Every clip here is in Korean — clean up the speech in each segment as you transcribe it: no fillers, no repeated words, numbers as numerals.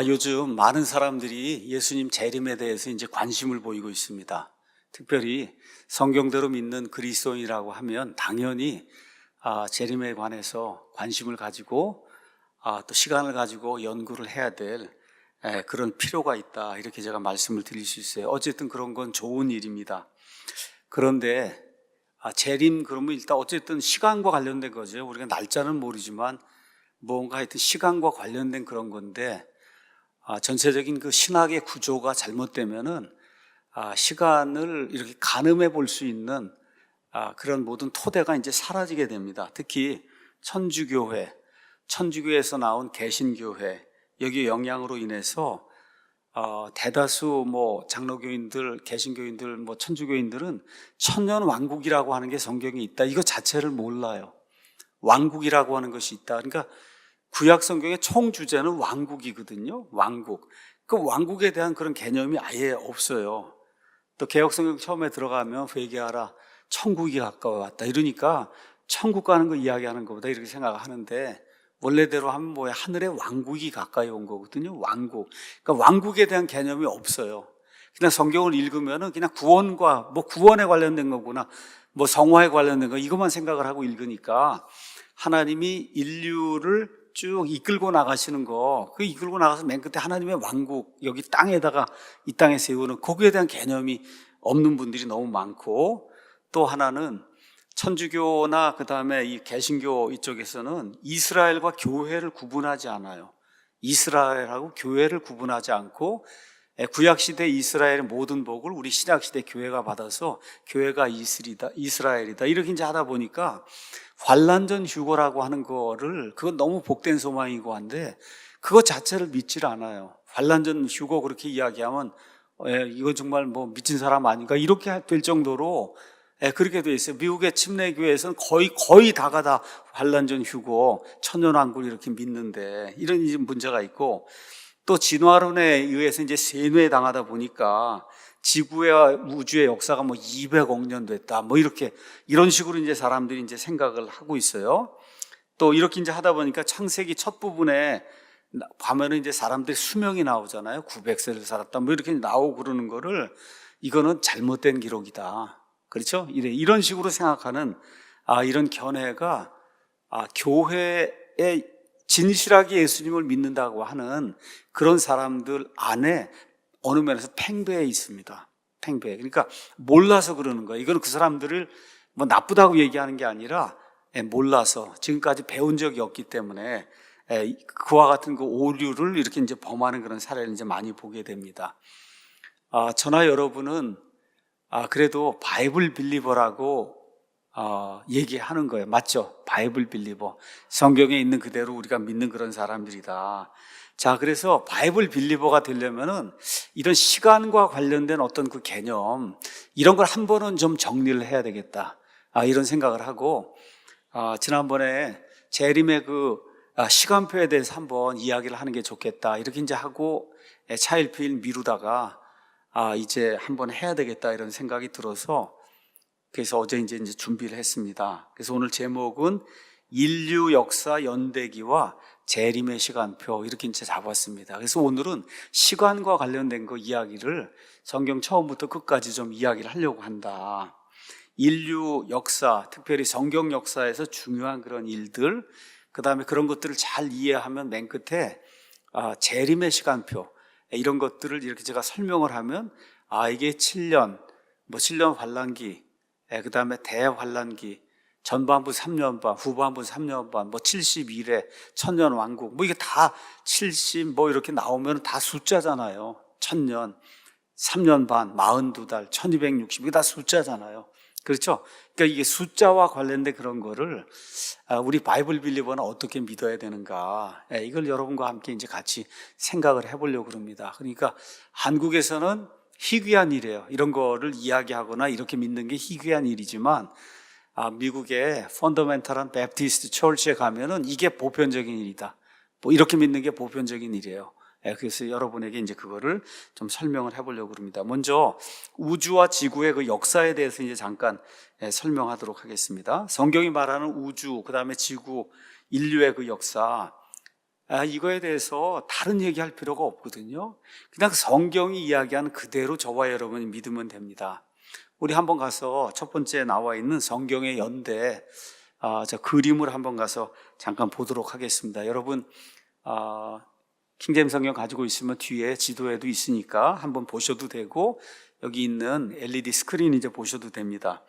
요즘 많은 사람들이 예수님 재림에 대해서 이제 관심을 보이고 있습니다. 특별히 성경대로 믿는 그리스도인이라고 하면 당연히 재림에 관해서 관심을 가지고 또 시간을 가지고 연구를 해야 될 그런 필요가 있다. 이렇게 제가 말씀을 드릴 수 있어요. 어쨌든 그런 건 좋은 일입니다. 그런데 재림 그러면 일단 어쨌든 시간과 관련된 거죠. 우리가 날짜는 모르지만 뭔가 하여튼 시간과 관련된 그런 건데 전체적인 그 신학의 구조가 잘못되면은 시간을 이렇게 가늠해 볼 수 있는 그런 모든 토대가 이제 사라지게 됩니다. 특히 천주교에서 나온 개신교회 여기 영향으로 인해서 대다수 장로교인들, 개신교인들, 천주교인들은 천년 왕국이라고 하는 게 성경에 있다. 이거 자체를 몰라요. 왕국이라고 하는 것이 있다. 그러니까 구약 성경의 총 주제는 왕국이거든요. 왕국. 그 왕국에 대한 그런 개념이 아예 없어요. 또 개혁 성경 처음에 들어가면 회개하라. 천국이 가까워 왔다. 이러니까 천국 가는 거 이야기하는 것보다 이렇게 생각하는데 원래대로 하면 하늘의 왕국이 가까이 온 거거든요. 왕국. 그러니까 왕국에 대한 개념이 없어요. 그냥 성경을 읽으면은 그냥 구원에 관련된 거구나. 성화에 관련된 거 이것만 생각을 하고 읽으니까 하나님이 인류를 쭉 이끌고 나가시는 거, 그 이끌고 나가서 맨 끝에 하나님의 왕국, 여기 땅에다가 이 땅에 세우는 거기에 대한 개념이 없는 분들이 너무 많고, 또 하나는 천주교나 그 다음에 이 개신교 이쪽에서는 이스라엘과 교회를 구분하지 않아요. 이스라엘하고 교회를 구분하지 않고 구약시대 이스라엘의 모든 복을 우리 신약시대 교회가 받아서 교회가 이스라엘이다 이렇게 이제 하다 보니까 환란전 휴거라고 하는 거를 그건 너무 복된 소망이고 한데 그거 자체를 믿질 않아요. 환란전 휴거 그렇게 이야기하면 이거 정말 미친 사람 아닌가 이렇게 될 정도로 그렇게 돼 있어요. 미국의 침례교회에서는 거의 다가 다 환란전 휴거, 천년왕국 이렇게 믿는데 이런 문제가 있고 또 진화론에 의해서 이제 세뇌당하다 보니까 지구와 우주의 역사가 200억 년 됐다. 이런 식으로 이제 사람들이 이제 생각을 하고 있어요. 또 이렇게 이제 하다 보니까 창세기 첫 부분에 가면은 이제 사람들의 수명이 나오잖아요. 900세를 살았다. 이렇게 나오고 그러는 거를 이거는 잘못된 기록이다. 그렇죠? 이런 식으로 생각하는 이런 견해가 교회에 진실하게 예수님을 믿는다고 하는 그런 사람들 안에 어느 면에서 팽배해 있습니다. 팽배. 그러니까 몰라서 그러는 거예요. 이거는 그 사람들을 나쁘다고 얘기하는 게 아니라 몰라서 지금까지 배운 적이 없기 때문에 그와 같은 그 오류를 이렇게 이제 범하는 그런 사례를 이제 많이 보게 됩니다. 저나 여러분은 그래도 바이블 빌리버라고 얘기하는 거예요. 맞죠? 바이블 빌리버. 성경에 있는 그대로 우리가 믿는 그런 사람들이다. 자, 그래서 바이블 빌리버가 되려면은 이런 시간과 관련된 어떤 그 개념, 이런 걸 한 번은 좀 정리를 해야 되겠다. 이런 생각을 하고, 지난번에 재림의 그 시간표에 대해서 한번 이야기를 하는 게 좋겠다. 이렇게 이제 하고 차일피일 미루다가 이제 한번 해야 되겠다. 이런 생각이 들어서 그래서 어제 이제 준비를 했습니다. 그래서 오늘 제목은 인류 역사 연대기와 재림의 시간표 이렇게 이제 잡았습니다. 그래서 오늘은 시간과 관련된 거 이야기를 성경 처음부터 끝까지 좀 이야기를 하려고 한다. 인류 역사, 특별히 성경 역사에서 중요한 그런 일들, 그 다음에 그런 것들을 잘 이해하면 맨 끝에 재림의 시간표 이런 것들을 이렇게 제가 설명을 하면 이게 7년 환란기, 그 다음에 대환란기, 전반부 3년 반, 후반부 3년 반, 71회, 천년 왕국, 이게 다 70, 이렇게 나오면 다 숫자잖아요. 1000년, 3년 반, 42달, 1260, 이게 다 숫자잖아요. 그렇죠? 그러니까 이게 숫자와 관련된 그런 거를 우리 바이블 빌리버는 어떻게 믿어야 되는가, 이걸 여러분과 함께 이제 같이 생각을 해보려고 합니다. 그러니까 한국에서는 희귀한 일이에요. 이런 거를 이야기하거나 이렇게 믿는 게 희귀한 일이지만 미국의 펀더멘탈한 베프티스트 처치에 가면은 이게 보편적인 일이다. 이렇게 믿는 게 보편적인 일이에요. 그래서 여러분에게 이제 그거를 좀 설명을 해보려고 합니다. 먼저 우주와 지구의 그 역사에 대해서 이제 잠깐 설명하도록 하겠습니다. 성경이 말하는 우주, 그 다음에 지구, 인류의 그 역사, 이거에 대해서 다른 얘기할 필요가 없거든요. 그냥 성경이 이야기하는 그대로 저와 여러분이 믿으면 됩니다. 우리 한번 가서 첫 번째 나와 있는 성경의 연대, 저 그림을 한번 가서 잠깐 보도록 하겠습니다. 여러분, 킹제임스 성경 가지고 있으면 뒤에 지도에도 있으니까 한번 보셔도 되고, 여기 있는 LED 스크린 이제 보셔도 됩니다.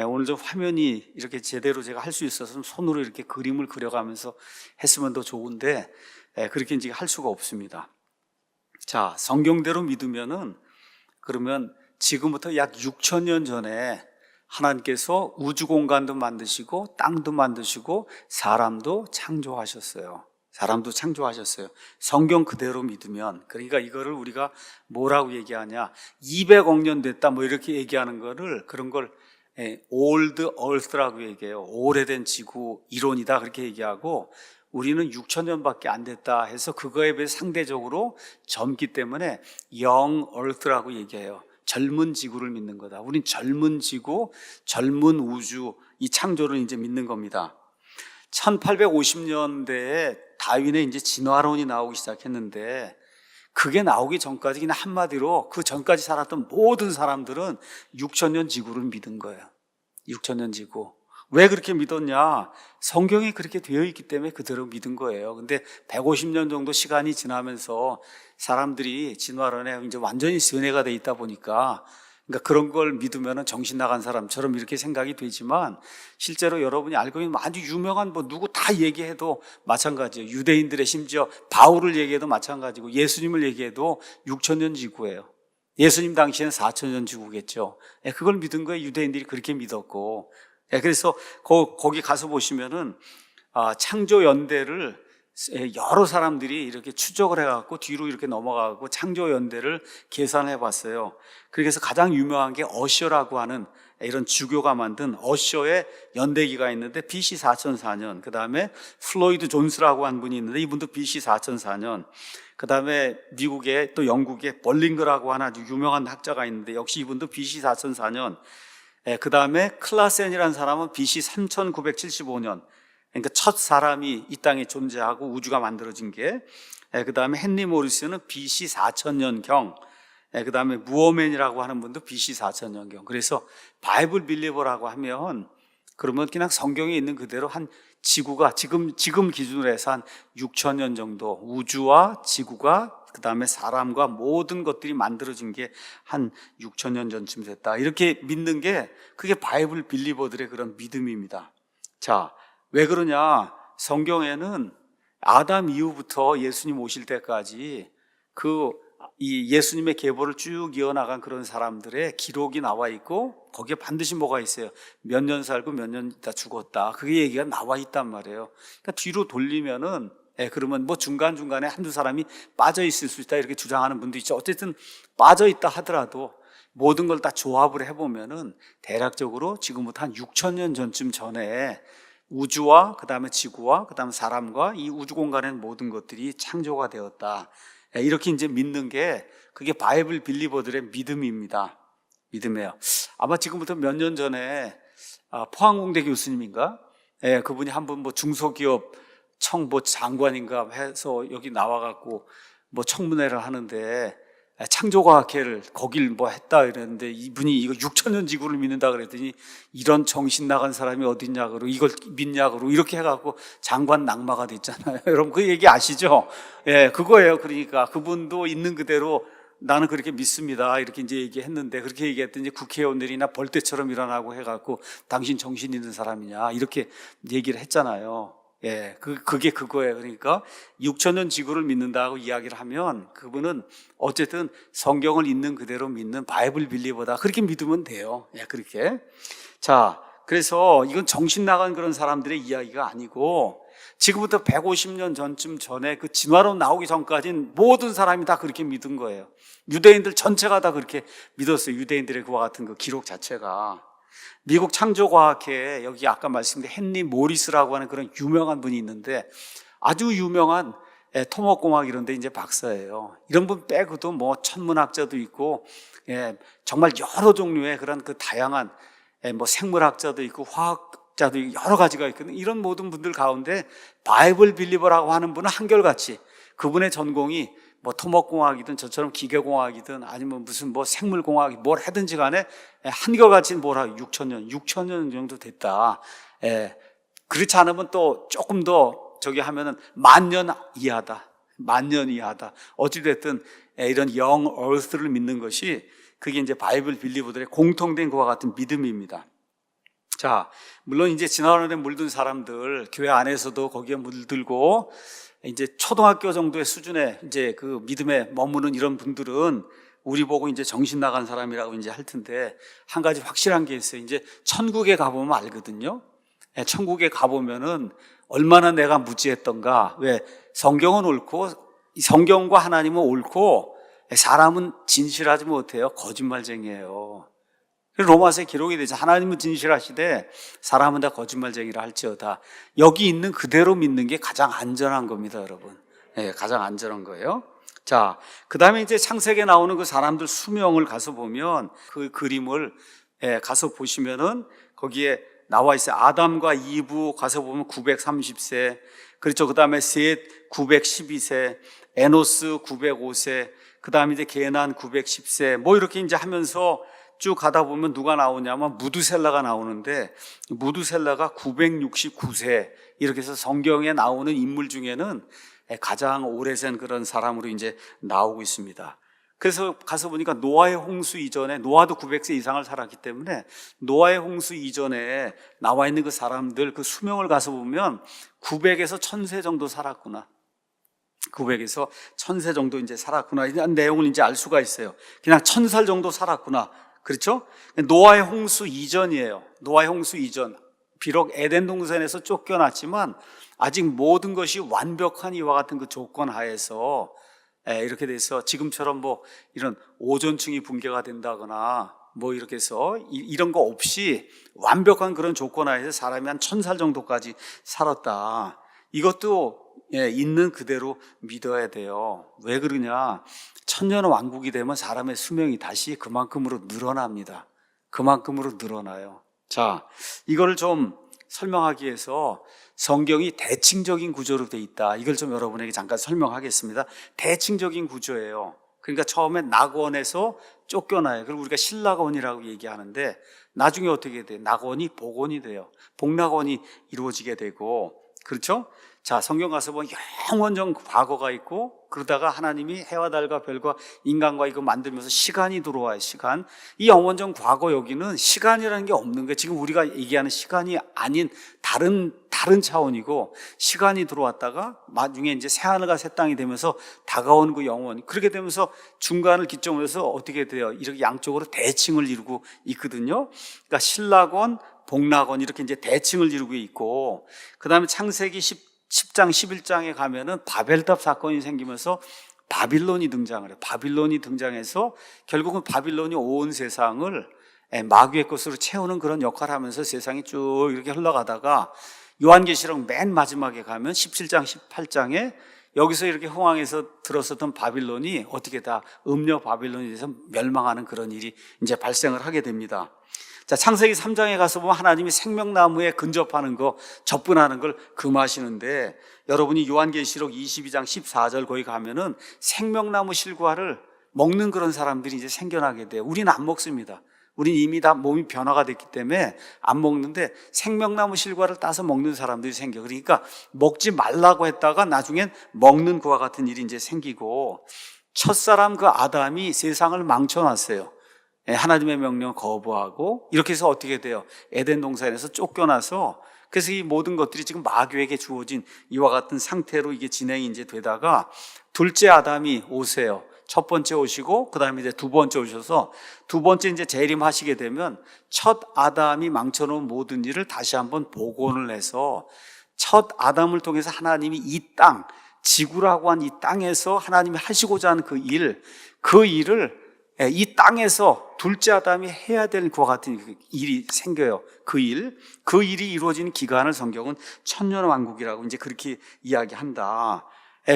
오늘 좀 화면이 이렇게 제대로 제가 할 수 있어서 손으로 이렇게 그림을 그려가면서 했으면 더 좋은데, 그렇게 이제 할 수가 없습니다. 자, 성경대로 믿으면은, 그러면 지금부터 약 6,000년 전에 하나님께서 우주 공간도 만드시고 땅도 만드시고 사람도 창조하셨어요. 사람도 창조하셨어요. 성경 그대로 믿으면. 그러니까 이거를 우리가 뭐라고 얘기하냐, 200억 년 됐다 뭐 이렇게 얘기하는 거를, 그런 걸 old earth라고 얘기해요. 오래된 지구 이론이다 그렇게 얘기하고, 우리는 6,000년밖에 안 됐다 해서 그거에 비해 상대적으로 젊기 때문에 young earth라고 얘기해요. 젊은 지구를 믿는 거다. 우린 젊은 지구, 젊은 우주, 이 창조를 이제 믿는 겁니다. 1850년대에 다윈의 이제 진화론이 나오기 시작했는데, 그게 나오기 전까지 그냥 한마디로 그 전까지 살았던 모든 사람들은 6,000년 지구를 믿은 거예요. 6,000년 지구. 왜 그렇게 믿었냐? 성경에 그렇게 되어 있기 때문에 그대로 믿은 거예요. 근데 150년 정도 시간이 지나면서 사람들이 진화론에 이제 완전히 세뇌가 돼 있다 보니까, 그러니까 그런 걸 믿으면 정신 나간 사람처럼 이렇게 생각이 되지만, 실제로 여러분이 알고 있는 아주 유명한 누구 다 얘기해도 마찬가지예요. 유대인들의 심지어 바울을 얘기해도 마찬가지고, 예수님을 얘기해도 6,000년 지구예요. 예수님 당시에는 4,000년 지구겠죠. 그걸 믿은 거예요. 유대인들이 그렇게 믿었고. 그래서 거기 가서 보시면은 창조 연대를 여러 사람들이 이렇게 추적을 해갖고 뒤로 이렇게 넘어가고 창조 연대를 계산해 봤어요. 그래서 가장 유명한 게 어셔라고 하는 이런 주교가 만든 어셔의 연대기가 있는데, BC 4004년. 그 다음에 플로이드 존스라고 한 분이 있는데, 이분도 BC 4004년. 그 다음에 미국의 또 영국의 벌링거라고 하는 아주 유명한 학자가 있는데, 역시 이분도 BC 4004년. 그 다음에 클라센이라는 사람은 BC 3975년. 그러니까 첫 사람이 이 땅에 존재하고 우주가 만들어진 게. 그 다음에 헨리 모리스는 BC 4000년경. 그 다음에 무어맨이라고 하는 분도 BC 4000년경. 그래서 바이블 빌리버라고 하면, 그러면 그냥 성경에 있는 그대로 한 지구가 지금 기준으로 해서 한 6,000년 정도, 우주와 지구가, 그 다음에 사람과 모든 것들이 만들어진 게 한 6,000년 전쯤 됐다, 이렇게 믿는 게, 그게 바이블 빌리버들의 그런 믿음입니다. 자, 왜 그러냐? 성경에는 아담 이후부터 예수님 오실 때까지 이 예수님의 계보를 쭉 이어나간 그런 사람들의 기록이 나와 있고, 거기에 반드시 뭐가 있어요? 몇 년 살고 몇 년 있다 죽었다, 그게 얘기가 나와 있단 말이에요. 그러니까 뒤로 돌리면은, 그러면 뭐 중간중간에 한두 사람이 빠져 있을 수 있다 이렇게 주장하는 분도 있죠. 어쨌든 빠져 있다 하더라도 모든 걸 다 조합을 해보면은 대략적으로 지금부터 한 6,000년 전쯤 전에 우주와 그 다음에 지구와 그 다음에 사람과 이 우주 공간의 모든 것들이 창조가 되었다, 이렇게 이제 믿는 게, 그게 바이블 빌리버들의 믿음입니다. 믿음이에요. 아마 지금부터 몇 년 전에 포항공대 교수님인가, 그분이 한 분 중소기업 장관인가 해서 여기 나와갖고 청문회를 하는데, 창조과학회를 거길 했다 이랬는데, 이분이 이거 6,000년 지구를 믿는다 그랬더니, 이런 정신 나간 사람이 어딨냐 그러고, 이걸 믿냐 그러고, 이렇게 해갖고 장관 낙마가 됐잖아요. 여러분 그 얘기 아시죠? 그거예요. 그러니까 그분도 있는 그대로 나는 그렇게 믿습니다 이렇게 이제 얘기했는데, 그렇게 얘기했더니 국회의원들이나 벌떼처럼 일어나고 해갖고 당신 정신 있는 사람이냐 이렇게 얘기를 했잖아요. 그게 그거예요. 그러니까 6,000년 지구를 믿는다고 이야기를 하면, 그분은 어쨌든 성경을 있는 그대로 믿는 바이블 빌리버다, 그렇게 믿으면 돼요. 그렇게. 자, 그래서 이건 정신 나간 그런 사람들의 이야기가 아니고, 지금부터 150년 전쯤 전에 그 진화론 나오기 전까지는 모든 사람이 다 그렇게 믿은 거예요. 유대인들 전체가 다 그렇게 믿었어요. 유대인들의 그와 같은 그 기록 자체가. 미국 창조과학회에 여기 아까 말씀드린 헨리 모리스라고 하는 그런 유명한 분이 있는데, 아주 유명한 토목공학 이런 데 이제 박사예요. 이런 분 빼고도 천문학자도 있고, 정말 여러 종류의 그런 그 다양한 생물학자도 있고, 철학자도 여러 가지가 있거든요. 이런 모든 분들 가운데 바이블 빌리버라고 하는 분은 한결같이 그분의 전공이 뭐 토목공학이든 저처럼 기계공학이든 아니면 무슨 뭐 생물공학 뭘 하든지 간에 한결같이 뭐라 6천 년 정도 됐다. 그렇지 않으면 또 조금 더 저기 하면은 10,000년 이하다. 10,000년 이하다. 어찌됐든 이런 영 얼스를 믿는 것이 그게 이제 바이블 빌리버들의 공통된 그와 같은 믿음입니다. 자, 물론 이제 지난번에 물든 사람들, 교회 안에서도 거기에 물들고, 이제 초등학교 정도의 수준의 이제 그 믿음에 머무는 이런 분들은 우리 보고 이제 정신 나간 사람이라고 이제 할 텐데, 한 가지 확실한 게 있어요. 이제 천국에 가보면 알거든요. 천국에 가보면은 얼마나 내가 무지했던가. 왜? 성경은 옳고, 성경과 하나님은 옳고, 사람은 진실하지 못해요. 거짓말쟁이에요. 로마서에 기록이 되죠. 하나님은 진실하시되 사람은 다 거짓말쟁이라 할지어다. 여기 있는 그대로 믿는 게 가장 안전한 겁니다, 여러분. 가장 안전한 거예요. 자, 그 다음에 이제 창세기에 나오는 그 사람들 수명을 가서 보면 그 그림을 가서 보시면은 거기에 나와 있어요. 아담과 이브 가서 보면 930세. 그렇죠. 그 다음에 셋 912세, 에노스 905세, 그 다음에 이제 게난 910세. 뭐 이렇게 이제 하면서 쭉 가다 보면 누가 나오냐면 무두셀라가 나오는데 무두셀라가 969세 이렇게 해서 성경에 나오는 인물 중에는 가장 오래 산 그런 사람으로 이제 나오고 있습니다. 그래서 가서 보니까 노아의 홍수 이전에 노아도 900세 이상을 살았기 때문에 노아의 홍수 이전에 나와 있는 그 사람들 그 수명을 가서 보면 900에서 1000세 정도 살았구나. 900에서 1000세 정도 이제 살았구나. 이런 내용을 이제 알 수가 있어요. 그냥 1000살 정도 살았구나. 그렇죠? 노아의 홍수 이전이에요. 노아의 홍수 이전. 비록 에덴 동산에서 쫓겨났지만 아직 모든 것이 완벽한 이와 같은 그 조건 하에서 이렇게 돼서 지금처럼 뭐 이런 오존층이 붕괴가 된다거나 뭐 이렇게 해서 이런 거 없이 완벽한 그런 조건 하에서 사람이 한 1000살 정도까지 살았다. 이것도 있는 그대로 믿어야 돼요. 왜 그러냐? 천년 왕국이 되면 사람의 수명이 다시 그만큼으로 늘어납니다. 그만큼으로 늘어나요. 자, 이거를 좀 설명하기 위해서 성경이 대칭적인 구조로 돼 있다. 이걸 좀 여러분에게 잠깐 설명하겠습니다. 대칭적인 구조예요. 그러니까 처음에 낙원에서 쫓겨나요. 그리고 우리가 신낙원이라고 얘기하는데 나중에 어떻게 돼요? 낙원이 복원이 돼요. 복낙원이 이루어지게 되고, 그렇죠? 자, 성경 가서 보면 영원전 과거가 있고 그러다가 하나님이 해와 달과 별과 인간과 이거 만들면서 시간이 들어와요. 시간. 이 영원전 과거 여기는 시간이라는 게 없는 거예요. 지금 우리가 얘기하는 시간이 아닌 다른 차원이고 시간이 들어왔다가 나중에 이제 새하늘과 새 땅이 되면서 다가오는 그 영원. 그렇게 되면서 중간을 기점으로 해서 어떻게 돼요? 이렇게 양쪽으로 대칭을 이루고 있거든요. 그러니까 신낙원, 복낙원 이렇게 이제 대칭을 이루고 있고 그 다음에 창세기 10장, 11장에 가면은 바벨탑 사건이 생기면서 바빌론이 등장을 해요. 바빌론이 등장해서 결국은 바빌론이 온 세상을 마귀의 것으로 채우는 그런 역할을 하면서 세상이 쭉 이렇게 흘러가다가 요한계시록 맨 마지막에 가면 17장, 18장에 여기서 이렇게 흥황에서 들었었던 바빌론이 어떻게 다 음녀 바빌론이 돼서 멸망하는 그런 일이 이제 발생을 하게 됩니다. 자, 창세기 3장에 가서 보면 하나님이 생명나무에 근접하는 거, 접근하는 걸 금하시는데 여러분이 요한계시록 22장 14절 거기 가면은 생명나무 실과를 먹는 그런 사람들이 이제 생겨나게 돼요. 우리는 안 먹습니다. 우린 이미 다 몸이 변화가 됐기 때문에 안 먹는데 생명나무 실과를 따서 먹는 사람들이 생겨. 그러니까 먹지 말라고 했다가 나중엔 먹는 그와 같은 일이 이제 생기고 첫사람 그 아담이 세상을 망쳐놨어요. 하나님의 명령을 거부하고 이렇게 해서 어떻게 돼요? 에덴 동산에서 쫓겨나서 그래서 이 모든 것들이 지금 마귀에게 주어진 이와 같은 상태로 이게 진행이 이제 되다가 둘째 아담이 오세요. 첫 번째 오시고 그 다음에 이제 두 번째 오셔서 두 번째 이제 재림하시게 되면 첫 아담이 망쳐놓은 모든 일을 다시 한번 복원을 해서 첫 아담을 통해서 하나님이 이 땅, 지구라고 한 이 땅에서 하나님이 하시고자 하는 그 일을 이 땅에서 둘째 아담이 해야 될 그와 같은 일이 생겨요. 그 일이 이루어지는 기간을 성경은 천년왕국이라고 이제 그렇게 이야기한다.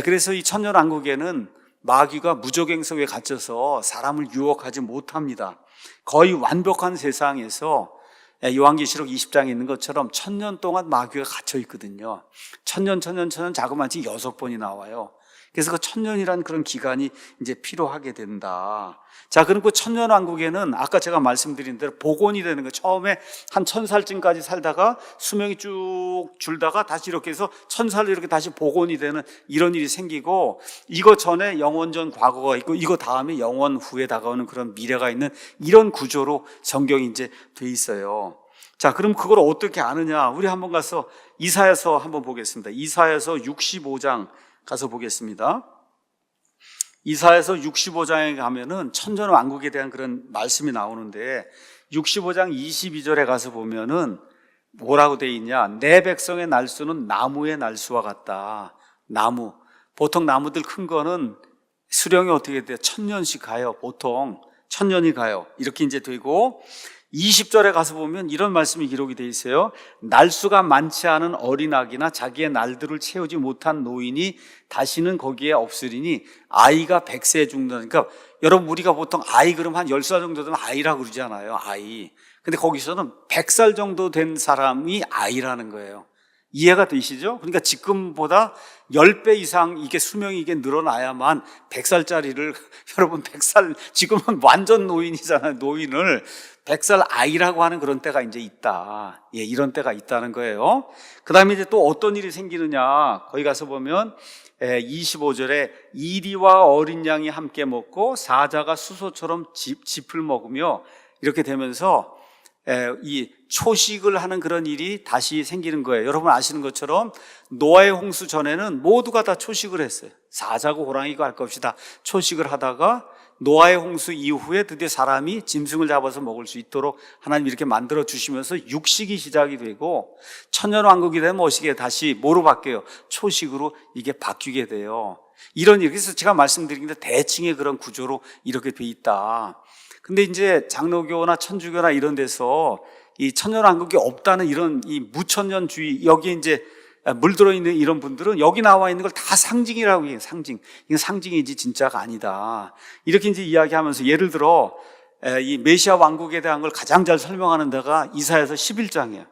그래서 이 천년왕국에는 마귀가 무적행석에 갇혀서 사람을 유혹하지 못합니다. 거의 완벽한 세상에서 요한계시록 20장에 있는 것처럼 1000년 동안 마귀가 갇혀 있거든요. 1000년 자그마치 6번이 나와요. 그래서 그 1000년이란 그런 기간이 이제 필요하게 된다. 자, 그리고 1000년 왕국에는 아까 제가 말씀드린 대로 복원이 되는 거예요. 처음에 한 1000살쯤까지 살다가 수명이 쭉 줄다가 다시 이렇게 해서 1000살로 이렇게 다시 복원이 되는 이런 일이 생기고, 이거 전에 영원 전 과거가 있고 이거 다음에 영원 후에 다가오는 그런 미래가 있는 이런 구조로 성경이 이제 돼 있어요. 자, 그럼 그걸 어떻게 아느냐? 우리 한번 가서 이사야서 한번 보겠습니다. 이사야서 65장 가서 보겠습니다. 이사야서 65장에 가면은 천년 왕국에 대한 그런 말씀이 나오는데 65장 22절에 가서 보면은 뭐라고 돼 있냐? 내 백성의 날수는 나무의 날수와 같다. 나무. 보통 나무들 큰 거는 수령이 어떻게 돼요? 1000년씩 가요. 보통 1000년이 가요. 이렇게 이제 되고 20절에 가서 보면 이런 말씀이 기록이 돼 있어요. 날수가 많지 않은 어린아기나 자기의 날들을 채우지 못한 노인이 다시는 거기에 없으리니 아이가 100세 중다. 그러니까 여러분, 우리가 보통 아이 그러면 한 10살 정도 되면 아이라고 그러잖아요. 아이. 근데 거기서는 100살 정도 된 사람이 아이라는 거예요. 이해가 되시죠? 그러니까 지금보다 10배 이상 이게 수명이 이게 늘어나야만 100살짜리를 여러분 100살, 지금은 완전 노인이잖아요. 노인을 100살 아이라고 하는 그런 때가 이제 있다. 예, 이런 때가 있다는 거예요. 그 다음에 이제 또 어떤 일이 생기느냐. 거기 가서 보면 25절에 이리와 어린 양이 함께 먹고 사자가 수소처럼 짚을 먹으며 이렇게 되면서 이 초식을 하는 그런 일이 다시 생기는 거예요. 여러분 아시는 것처럼 노아의 홍수 전에는 모두가 다 초식을 했어요. 사자고 호랑이고 할 것 없이 다 초식을 하다가 노아의 홍수 이후에 드디어 사람이 짐승을 잡아서 먹을 수 있도록 하나님 이렇게 만들어 주시면서 육식이 시작이 되고 천년왕국이 되면 어떻게 다시 뭐로 바뀌어요? 초식으로 이게 바뀌게 돼요. 이런 일. 그래서 제가 말씀드린 게 대칭의 그런 구조로 이렇게 돼 있다. 근데 이제 장로교나 천주교나 이런 데서 이 천년왕국이 없다는 이런 이 무천년주의, 여기 이제 물들어 있는 이런 분들은 여기 나와 있는 걸 다 상징이라고 해요. 상징. 이건 상징이지 진짜가 아니다. 이렇게 이제 이야기하면서 예를 들어 이 메시아 왕국에 대한 걸 가장 잘 설명하는 데가 이사야서 11장이에요.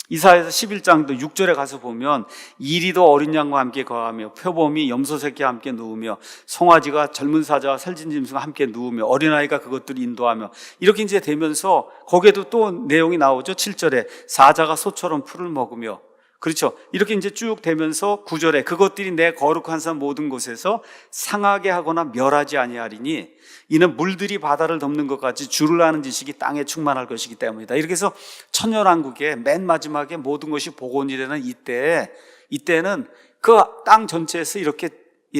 이사야서 11장도 6절에 가서 보면 이리도 어린 양과 함께 거하며 표범이 염소 새끼와 함께 누우며 송아지가 젊은 사자와 살진 짐승과 함께 누우며 어린아이가 그것들을 인도하며 이렇게 이제 되면서 거기에도 또 내용이 나오죠. 7절에 사자가 소처럼 풀을 먹으며, 그렇죠. 이렇게 이제 쭉 되면서 9절에 그것들이 내 거룩한 산 모든 곳에서 상하게 하거나 멸하지 아니하리니 이는 물들이 바다를 덮는 것 같이 줄을 아는 지식이 땅에 충만할 것이기 때문이다. 이렇게 해서 천년왕국의 맨 마지막에 모든 것이 복원이 되는 이때는 그 땅 전체에서 이렇게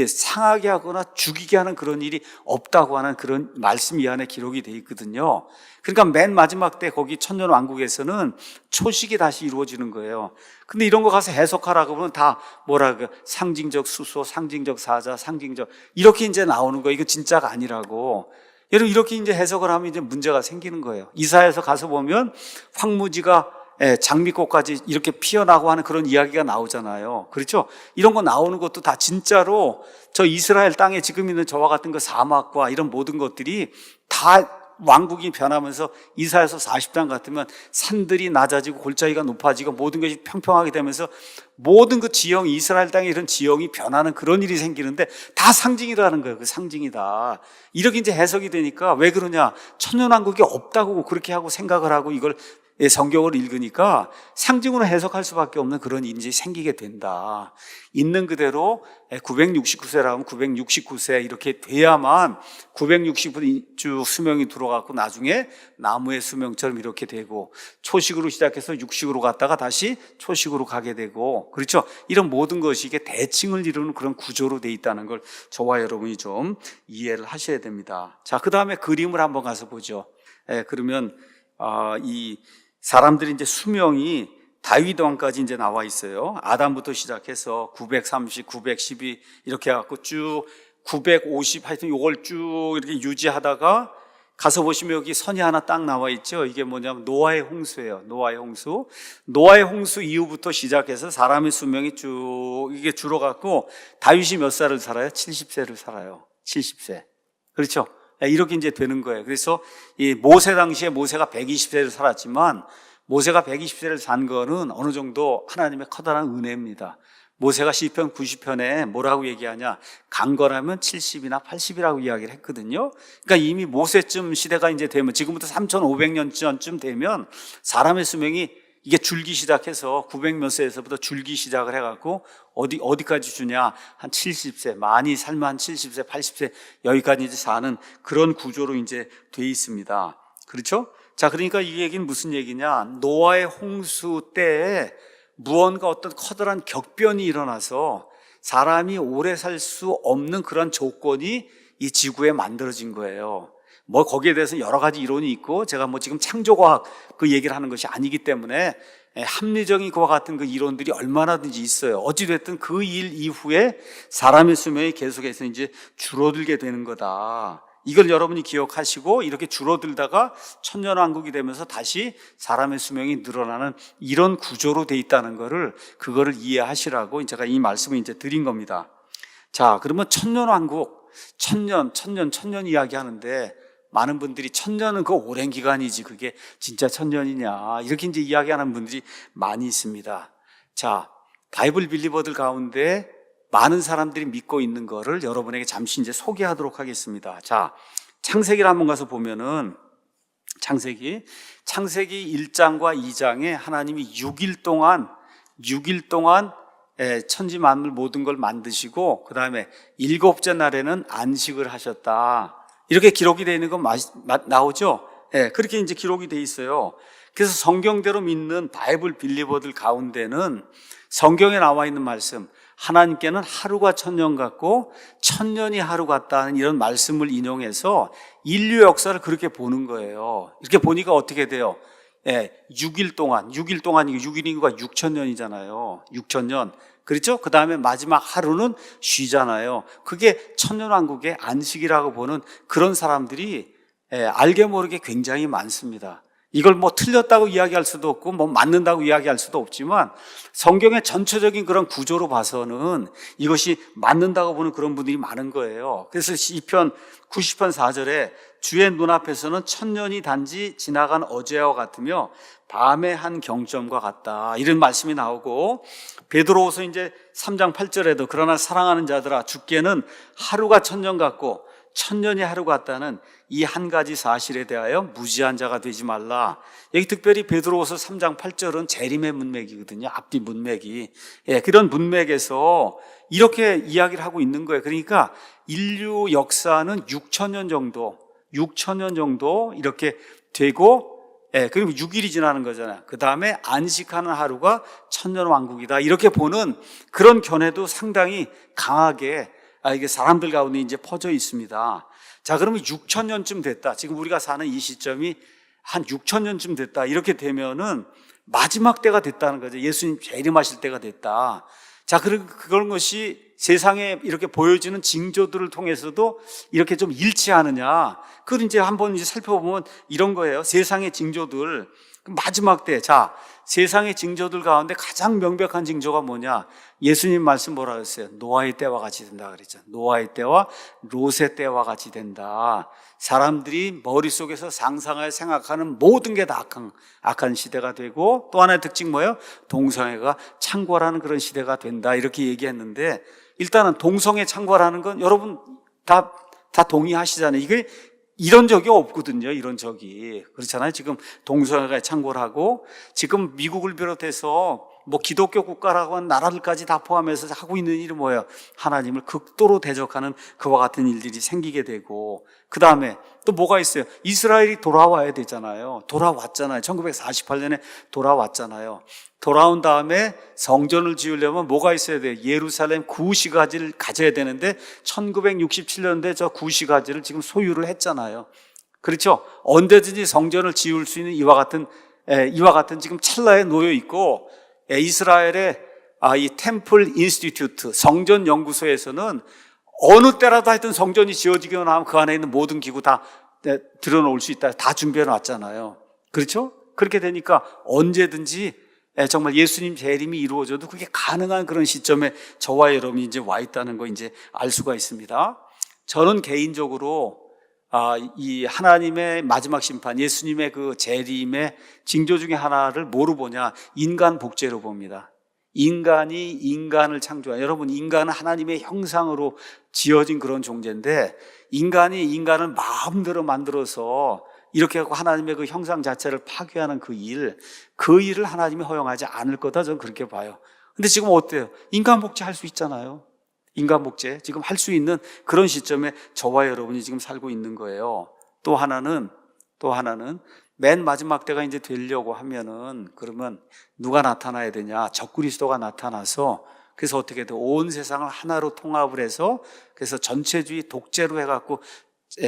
상하게 하거나 죽이게 하는 그런 일이 없다고 하는 그런 말씀이 안에 기록이 되어 있거든요. 그러니까 맨 마지막 때 거기 천년왕국에서는 초식이 다시 이루어지는 거예요. 근데 이런 거 가서 해석하라고 하면 다 뭐라고, 상징적 수소, 상징적 사자, 상징적 이렇게 이제 나오는 거예요. 이거 진짜가 아니라고. 여러분 이렇게 이제 해석을 하면 이제 문제가 생기는 거예요. 이사야서 가서 보면 황무지가 장미꽃까지 이렇게 피어나고 하는 그런 이야기가 나오잖아요. 그렇죠? 이런 거 나오는 것도 다 진짜로 저 이스라엘 땅에 지금 있는 저와 같은 그 사막과 이런 모든 것들이 다 왕국이 변하면서 이사야서 40장 같으면 산들이 낮아지고 골짜기가 높아지고 모든 것이 평평하게 되면서 모든 그 지형이, 이스라엘 땅에 이런 지형이 변하는 그런 일이 생기는데 다 상징이라는 거예요. 그 상징이다. 이렇게 이제 해석이 되니까 왜 그러냐? 천년왕국이 없다고 그렇게 하고 생각을 하고 이걸 성경을 읽으니까 상징으로 해석할 수밖에 없는 그런 일이 생기게 된다. 있는 그대로 969세라면 969세 이렇게 돼야만 960주 수명이 들어가고 나중에 나무의 수명처럼 이렇게 되고 초식으로 시작해서 육식으로 갔다가 다시 초식으로 가게 되고, 그렇죠? 이런 모든 것이 이게 대칭을 이루는 그런 구조로 돼 있다는 걸 저와 여러분이 좀 이해를 하셔야 됩니다. 자, 그 다음에 그림을 한번 가서 보죠. 그러면 이 사람들이 이제 수명이 다윗 왕까지 이제 나와 있어요. 아담부터 시작해서 930, 912 이렇게 해갖고 쭉 950 하여튼 요걸 쭉 이렇게 유지하다가 가서 보시면 여기 선이 하나 딱 나와 있죠. 이게 뭐냐면 노아의 홍수예요. 노아의 홍수. 노아의 홍수 이후부터 시작해서 사람의 수명이 쭉 이게 줄어갖고 다윗이 몇 살을 살아요? 70세를 살아요. 70세. 그렇죠? 이렇게 이제 되는 거예요. 그래서 이 모세 당시에 모세가 120세를 살았지만 모세가 120세를 산 거는 어느 정도 하나님의 커다란 은혜입니다. 모세가 시편 90편에 뭐라고 얘기하냐, 강건하면 70이나 80이라고 이야기를 했거든요. 그러니까 이미 모세쯤 시대가 이제 되면, 지금부터 3,500년 전쯤 되면 사람의 수명이 이게 줄기 시작해서 900몇 세에서부터 줄기 시작을 해갖고 어디까지 주냐, 한 70세, 많이 살면 한 70세, 80세 여기까지 이제 사는 그런 구조로 이제 돼 있습니다. 그렇죠? 자, 그러니까 이 얘기는 무슨 얘기냐, 노아의 홍수 때에 무언가 어떤 커다란 격변이 일어나서 사람이 오래 살 수 없는 그런 조건이 이 지구에 만들어진 거예요. 뭐 거기에 대해서 여러 가지 이론이 있고, 제가 뭐 지금 창조과학 그 얘기를 하는 것이 아니기 때문에 합리적인 그와 같은 그 이론들이 얼마나든지 있어요. 어찌됐든 그 일 이후에 사람의 수명이 계속해서 이제 줄어들게 되는 거다. 이걸 여러분이 기억하시고, 이렇게 줄어들다가 천년왕국이 되면서 다시 사람의 수명이 늘어나는 이런 구조로 돼 있다는 거를, 그거를 이해하시라고 제가 이 말씀을 이제 드린 겁니다. 자, 그러면 천년왕국, 천년 이야기 하는데, 많은 분들이 천년은 그 오랜 기간이지 그게 진짜 천년이냐, 이렇게 이제 이야기하는 분들이 많이 있습니다. 자, 바이블 빌리버들 가운데 많은 사람들이 믿고 있는 거를 여러분에게 잠시 이제 소개하도록 하겠습니다. 자, 창세기를 한번 가서 보면은, 창세기 1장과 2장에 하나님이 6일 동안 천지 만물 모든 걸 만드시고, 그 다음에 7째 날에는 안식을 하셨다, 이렇게 기록이 되어 있는 건 나오죠? 그렇게 이제 기록이 되어 있어요. 그래서 성경대로 믿는 바이블 빌리버들 가운데는 성경에 나와 있는 말씀, 하나님께는 하루가 천년 같고 천년이 하루 같다는 이런 말씀을 인용해서 인류 역사를 그렇게 보는 거예요. 이렇게 보니까 어떻게 돼요? 6일 동안, 이게 6일인가 6천년이잖아요. 6천년. 그렇죠? 그 다음에 마지막 하루는 쉬잖아요. 그게 천년왕국의 안식이라고 보는 그런 사람들이 알게 모르게 굉장히 많습니다. 이걸 뭐 틀렸다고 이야기할 수도 없고 뭐 맞는다고 이야기할 수도 없지만, 성경의 전체적인 그런 구조로 봐서는 이것이 맞는다고 보는 그런 분들이 많은 거예요. 그래서 시편 90편 4절에 주의 눈앞에서는 천년이 단지 지나간 어제와 같으며 밤의 한 경점과 같다, 이런 말씀이 나오고, 베드로후서 이제 3장 8절에도 그러나 사랑하는 자들아 주께는 하루가 천년 같고 천년이 하루 같다는 이 한 가지 사실에 대하여 무지한 자가 되지 말라. 여기 특별히 베드로후서 3장 8절은 재림의 문맥이거든요. 앞뒤 문맥이. 그런 문맥에서 이렇게 이야기를 하고 있는 거예요. 그러니까 인류 역사는 6천년 정도 이렇게 되고, 그리고 6일이 지나는 거잖아요. 그 다음에 안식하는 하루가 천년왕국이다, 이렇게 보는 그런 견해도 상당히 강하게 이게 사람들 가운데 이제 퍼져 있습니다. 자, 그러면 6천년쯤 됐다, 지금 우리가 사는 이 시점이 한 6천년쯤 됐다, 이렇게 되면은 마지막 때가 됐다는 거죠. 예수님 재림하실 때가 됐다. 자, 그런 것이 세상에 이렇게 보여지는 징조들을 통해서도 이렇게 좀 일치하느냐, 그걸 이제 한번 이제 살펴보면 이런 거예요. 세상의 징조들, 마지막 때. 자, 세상의 징조들 가운데 가장 명백한 징조가 뭐냐? 예수님 말씀 뭐라 그랬어요? 노아의 때와 같이 된다 그랬죠. 노아의 때와 롯의 때와 같이 된다. 사람들이 머릿속에서 상상하여 생각하는 모든 게 다 악한 시대가 되고, 또 하나의 특징 뭐예요? 동성애가 창궐하는 그런 시대가 된다, 이렇게 얘기했는데, 일단은 동성애 창궐하는 건 여러분 다 동의하시잖아요. 이게 이런 적이 없거든요. 이런 적이. 그렇잖아요. 지금 동성애가 창궐하고, 지금 미국을 비롯해서 뭐 기독교 국가라고 하는 나라들까지 다 포함해서 하고 있는 일이 뭐예요? 하나님을 극도로 대적하는 그와 같은 일들이 생기게 되고, 그 다음에 또 뭐가 있어요? 이스라엘이 돌아와야 되잖아요. 돌아왔잖아요. 1948년에 돌아왔잖아요. 돌아온 다음에 성전을 지으려면 뭐가 있어야 돼요? 예루살렘 구시가지를 가져야 되는데 1967년도에 저 구시가지를 지금 소유를 했잖아요. 그렇죠? 언제든지 성전을 지을 수 있는 이와 같은 지금 찰나에 놓여 있고, 이스라엘의 이 템플 인스티튜트, 성전 연구소에서는 어느 때라도 하여튼 성전이 지어지거나 하면 그 안에 있는 모든 기구 다 들여놓을 수 있다, 다 준비해 놨잖아요. 그렇죠? 그렇게 되니까 언제든지 정말 예수님 재림이 이루어져도 그게 가능한 그런 시점에 저와 여러분이 이제 와 있다는 거 이제 알 수가 있습니다. 저는 개인적으로 이 하나님의 마지막 심판, 예수님의 그 재림의 징조 중에 하나를 뭐로 보냐? 인간 복제로 봅니다. 인간이 인간을 창조한, 여러분, 인간은 하나님의 형상으로 지어진 그런 존재인데, 인간이 인간을 마음대로 만들어서 이렇게 하고 하나님의 그 형상 자체를 파괴하는 그 일을 하나님이 허용하지 않을 거다, 저는 그렇게 봐요. 근데 지금 어때요? 인간 복제 할 수 있잖아요. 인간 복제 지금 할 수 있는 그런 시점에 저와 여러분이 지금 살고 있는 거예요. 또 하나는 맨 마지막 때가 이제 되려고 하면은, 그러면 누가 나타나야 되냐? 적그리스도가 나타나서, 그래서 어떻게 돼? 온 세상을 하나로 통합을 해서, 그래서 전체주의 독재로 해갖고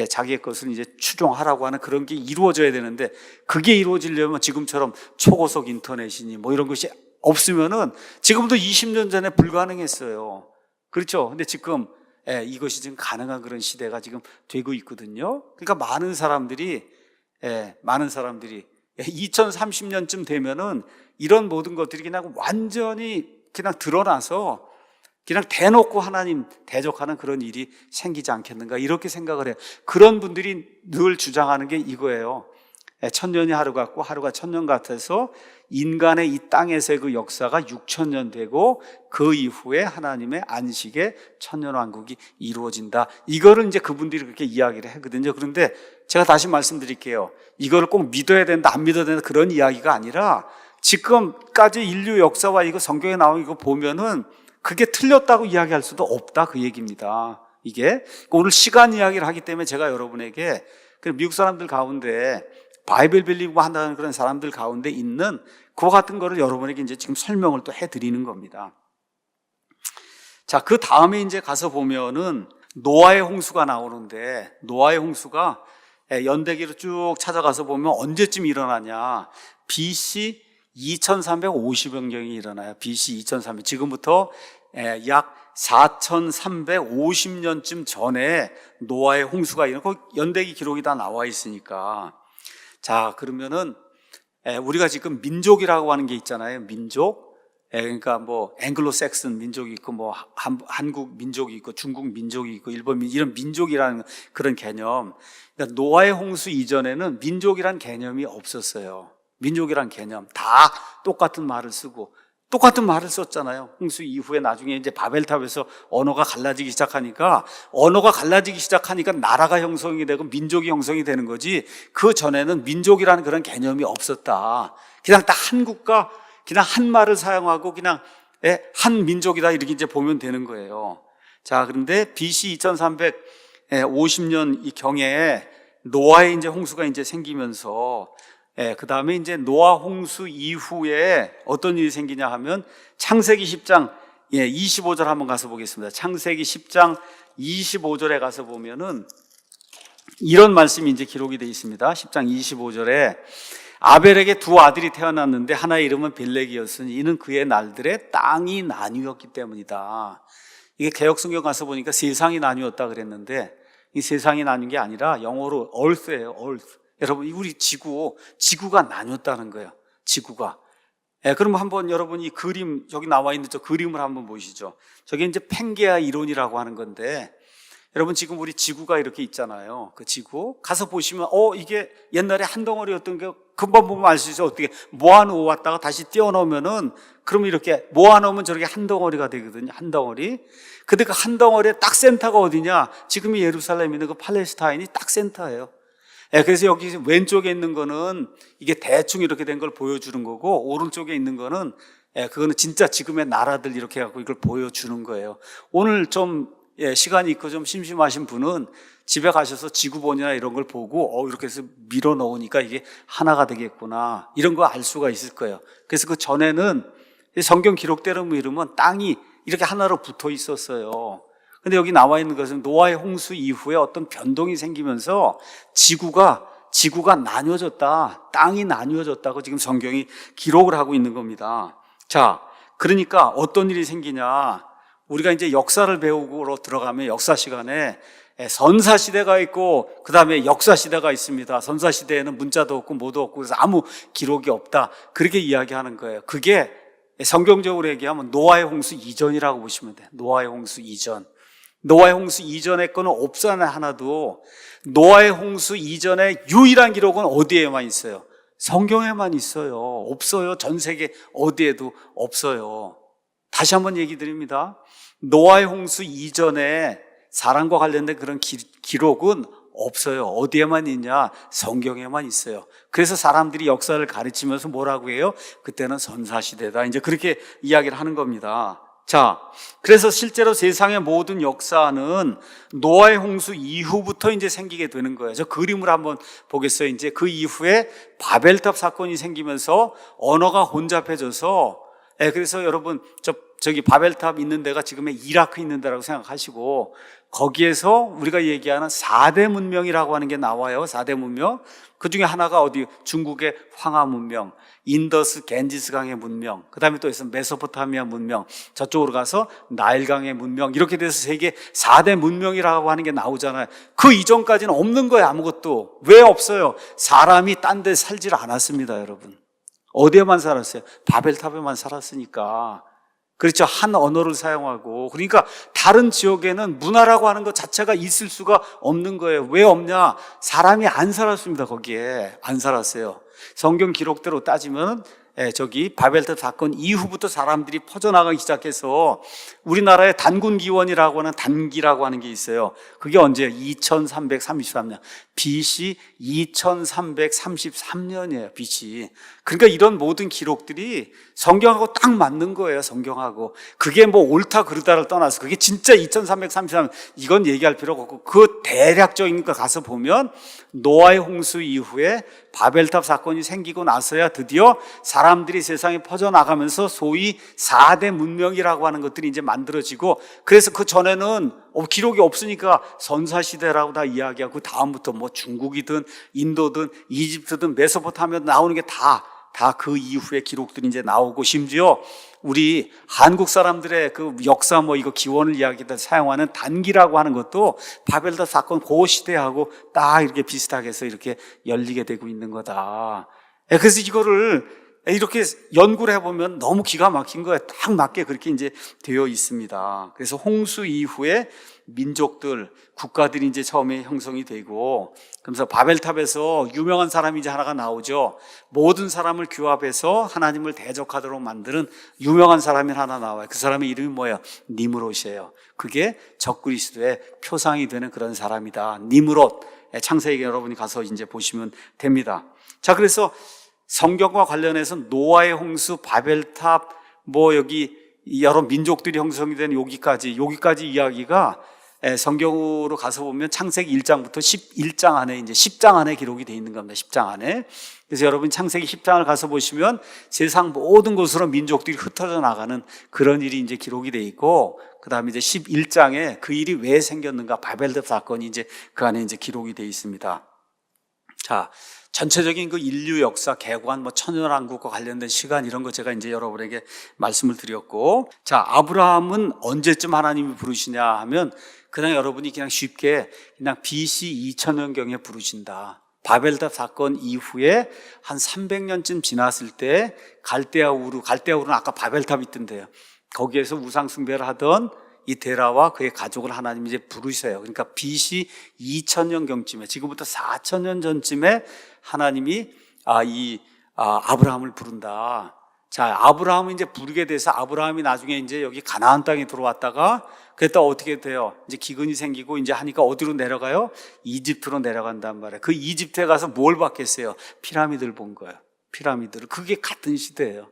자기의 것을 이제 추종하라고 하는 그런 게 이루어져야 되는데, 그게 이루어지려면 지금처럼 초고속 인터넷이니 뭐 이런 것이 없으면은 지금도 20년 전에 불가능했어요. 그렇죠? 근데 지금 이것이 지금 가능한 그런 시대가 지금 되고 있거든요. 그러니까 많은 사람들이 2030년쯤 되면은 이런 모든 것들이 그냥 완전히 그냥 드러나서 그냥 대놓고 하나님 대적하는 그런 일이 생기지 않겠는가, 이렇게 생각을 해요. 그런 분들이 늘 주장하는 게 이거예요. 천년이 하루 같고 하루가 천년 같아서 인간의 이 땅에서의 그 역사가 6천년 되고 그 이후에 하나님의 안식의 천년왕국이 이루어진다. 이거를 이제 그분들이 그렇게 이야기를 하거든요. 그런데 제가 다시 말씀드릴게요. 이거를 꼭 믿어야 된다, 안 믿어야 된다, 그런 이야기가 아니라, 지금까지 인류 역사와 이거 성경에 나온 이거 보면은 그게 틀렸다고 이야기할 수도 없다, 그 얘기입니다. 이게 오늘 시간 이야기를 하기 때문에 제가 여러분에게 미국 사람들 가운데 바이블 빌리고 한다는 그런 사람들 가운데 있는 그와 같은 거를 여러분에게 이제 지금 설명을 또 해드리는 겁니다. 자, 그 다음에 이제 가서 보면은 노아의 홍수가 나오는데, 노아의 홍수가 연대기로 쭉 찾아가서 보면 언제쯤 일어나냐? BC 2350년경이 일어나요. BC 2300. 지금부터 약 4350년쯤 전에 노아의 홍수가 일어나고, 연대기 기록이 다 나와 있으니까. 자, 그러면은 우리가 지금 민족이라고 하는 게 있잖아요. 민족. 그러니까 뭐 앵글로색슨 민족이 있고, 뭐 한국 민족이 있고, 중국 민족이 있고, 일본 이런 민족이라는 그런 개념. 그러니까 노아의 홍수 이전에는 민족이란 개념이 없었어요. 민족이란 개념 다 똑같은 말을 쓰고 똑같은 말을 썼잖아요. 홍수 이후에 나중에 이제 바벨탑에서 언어가 갈라지기 시작하니까 나라가 형성이 되고 민족이 형성이 되는 거지, 그 전에는 민족이라는 그런 개념이 없었다. 그냥 딱 한 국가, 그냥 한 말을 사용하고 그냥 한 민족이다, 이렇게 이제 보면 되는 거예요. 자, 그런데 BC 2350년 이 경에 노아의 이제 홍수가 이제 생기면서, 그 다음에 이제 노아 홍수 이후에 어떤 일이 생기냐 하면, 창세기 10장 25절 한번 가서 보겠습니다. 창세기 10장 25절에 가서 보면은 이런 말씀이 이제 기록이 되어 있습니다. 10장 25절에 아벨에게 두 아들이 태어났는데 하나의 이름은 벨렉이었으니 이는 그의 날들에 땅이 나뉘었기 때문이다. 이게 개역성경 가서 보니까 세상이 나뉘었다 그랬는데, 이 세상이 나뉜 게 아니라 영어로 earth예요. earth. 여러분, 우리 지구가 나뉘었다는 거예요. 지구가. 그럼 한번 여러분 이 그림, 저기 나와 있는 저 그림을 한번 보시죠. 저게 이제 팽게아 이론이라고 하는 건데, 여러분 지금 우리 지구가 이렇게 있잖아요. 그 지구 가서 보시면 이게 옛날에 한 덩어리였던 게 금방 보면 알 수 있어요. 어떻게 모아놓았다가 다시 띄워놓으면은, 그러면 이렇게 모아놓으면 저렇게 한 덩어리가 되거든요. 한 덩어리. 근데 그 한 덩어리의 딱 센터가 어디냐? 지금 이 예루살렘에 있는 그 팔레스타인이 딱 센터예요. 그래서 여기 왼쪽에 있는 거는 이게 대충 이렇게 된 걸 보여주는 거고, 오른쪽에 있는 거는 그거는 진짜 지금의 나라들 이렇게 해갖고 이걸 보여주는 거예요. 오늘 좀 시간이 있고 좀 심심하신 분은 집에 가셔서 지구본이나 이런 걸 보고 이렇게 해서 밀어 넣으니까 이게 하나가 되겠구나, 이런 거 알 수가 있을 거예요. 그래서 그 전에는 성경 기록대로 이르면 땅이 이렇게 하나로 붙어 있었어요. 근데 여기 나와 있는 것은 노아의 홍수 이후에 어떤 변동이 생기면서 지구가 나뉘어졌다, 땅이 나뉘어졌다고 지금 성경이 기록을 하고 있는 겁니다. 자, 그러니까 어떤 일이 생기냐? 우리가 이제 역사를 배우고 들어가면 역사 시간에 선사 시대가 있고 그 다음에 역사 시대가 있습니다. 선사 시대에는 문자도 없고 뭐도 없고 그래서 아무 기록이 없다, 그렇게 이야기하는 거예요. 그게 성경적으로 얘기하면 노아의 홍수 이전이라고 보시면 돼요. 노아의 홍수 이전. 노아의 홍수 이전의 거는 없잖아요, 하나도. 노아의 홍수 이전의 유일한 기록은 어디에만 있어요? 성경에만 있어요. 없어요. 전 세계 어디에도 없어요. 다시 한번 얘기 드립니다. 노아의 홍수 이전에 사람과 관련된 그런 기록은 없어요. 어디에만 있냐? 성경에만 있어요. 그래서 사람들이 역사를 가르치면서 뭐라고 해요? 그때는 선사시대다. 이제 그렇게 이야기를 하는 겁니다. 자, 그래서 실제로 세상의 모든 역사는 노아의 홍수 이후부터 이제 생기게 되는 거예요. 저 그림을 한번 보겠어요. 이제 그 이후에 바벨탑 사건이 생기면서 언어가 혼잡해져서, 그래서 여러분 저기 바벨탑 있는 데가 지금의 이라크 있는 데라고 생각하시고, 거기에서 우리가 얘기하는 4대 문명이라고 하는 게 나와요. 4대 문명. 그 중에 하나가 어디? 중국의 황하 문명, 인더스 겐지스 강의 문명, 그 다음에 또 있으면 메소포타미아 문명, 저쪽으로 가서 나일강의 문명, 이렇게 돼서 세계 4대 문명이라고 하는 게 나오잖아요. 그 이전까지는 없는 거예요. 아무것도. 왜 없어요? 사람이 딴 데 살질 않았습니다, 여러분. 어디에만 살았어요? 바벨탑에만 살았으니까. 그렇죠. 한 언어를 사용하고. 그러니까 다른 지역에는 문화라고 하는 것 자체가 있을 수가 없는 거예요. 왜 없냐? 사람이 안 살았습니다. 거기에 안 살았어요. 성경 기록대로 따지면 저기 바벨탑 사건 이후부터 사람들이 퍼져나가기 시작해서 우리나라에 단군기원이라고 하는 단기라고 하는 게 있어요. 그게 언제예요? 2333년. BC 2333년이에요. BC. 그러니까 이런 모든 기록들이 성경하고 딱 맞는 거예요. 성경하고. 그게 뭐 옳다 그르다를 떠나서 그게 진짜 2333년 이건 얘기할 필요가 없고, 그 대략적인 거 가서 보면 노아의 홍수 이후에 바벨탑 사건이 생기고 나서야 드디어 사람들이 세상에 퍼져나가면서 소위 4대 문명이라고 하는 것들이 이제 만들어지고, 그래서 그 전에는 기록이 없으니까 선사시대라고 다 이야기하고, 다음부터 뭐 중국이든 인도든 이집트든 메소포타미아 나오는 게 다 그 이후에 기록들이 이제 나오고, 심지어 우리 한국 사람들의 그 역사 뭐 이거 기원을 이야기할 사용하는 단기라고 하는 것도 바벨탑 사건 그 시대하고 딱 이렇게 비슷하게 해서 이렇게 열리게 되고 있는 거다. 그래서 이거를 이렇게 연구를 해보면 너무 기가 막힌 거예요. 딱 맞게 그렇게 이제 되어 있습니다. 그래서 홍수 이후에 민족들, 국가들이 이제 처음에 형성이 되고, 그러면서 바벨탑에서 유명한 사람이 이제 하나가 나오죠. 모든 사람을 규합해서 하나님을 대적하도록 만드는 유명한 사람이 하나 나와요. 그 사람의 이름이 뭐예요? 니므롯이에요. 그게 적그리스도의 표상이 되는 그런 사람이다. 니므롯. 창세기 여러분이 가서 이제 보시면 됩니다. 자, 그래서 성경과 관련해서 노아의 홍수, 바벨탑, 뭐 여기 여러 민족들이 형성이 된 여기까지 이야기가 성경으로 가서 보면 창세기 1장부터 11장 안에 이제 10장 안에 기록이 되어 있는 겁니다. 10장 안에. 그래서 여러분 창세기 10장을 가서 보시면 세상 모든 곳으로 민족들이 흩어져 나가는 그런 일이 이제 기록이 되어 있고, 그 다음에 이제 11장에 그 일이 왜 생겼는가, 바벨탑 사건이 이제 그 안에 이제 기록이 되어 있습니다. 자, 전체적인 그 인류 역사, 개관, 뭐 천연왕국과 관련된 시간 이런 거 제가 이제 여러분에게 말씀을 드렸고, 자, 아브라함은 언제쯤 하나님이 부르시냐 하면 그냥 여러분이 그냥 쉽게 그냥 BC 2000년경에 부르신다. 바벨탑 사건 이후에 한 300년쯤 지났을 때 갈대아우르는 아까 바벨탑이 있던데요. 거기에서 우상 숭배를 하던 이 데라와 그의 가족을 하나님이 이제 부르셔요. 그러니까 BC 2000년경쯤에, 지금부터 4000년 전쯤에 하나님이 아브라함을 부른다. 자, 아브라함을 이제 부르게 돼서 아브라함이 나중에 이제 여기 가나안 땅에 들어왔다가 그랬다 어떻게 돼요? 이제 기근이 생기고 이제 하니까 어디로 내려가요? 이집트로 내려간단 말이에요. 그 이집트에 가서 뭘 봤겠어요? 피라미드를 본 거예요. 피라미드를. 그게 같은 시대예요.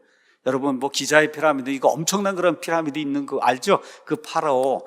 여러분 뭐 기자의 피라미드, 이거 엄청난 그런 피라미드 있는 거 알죠? 그 파라오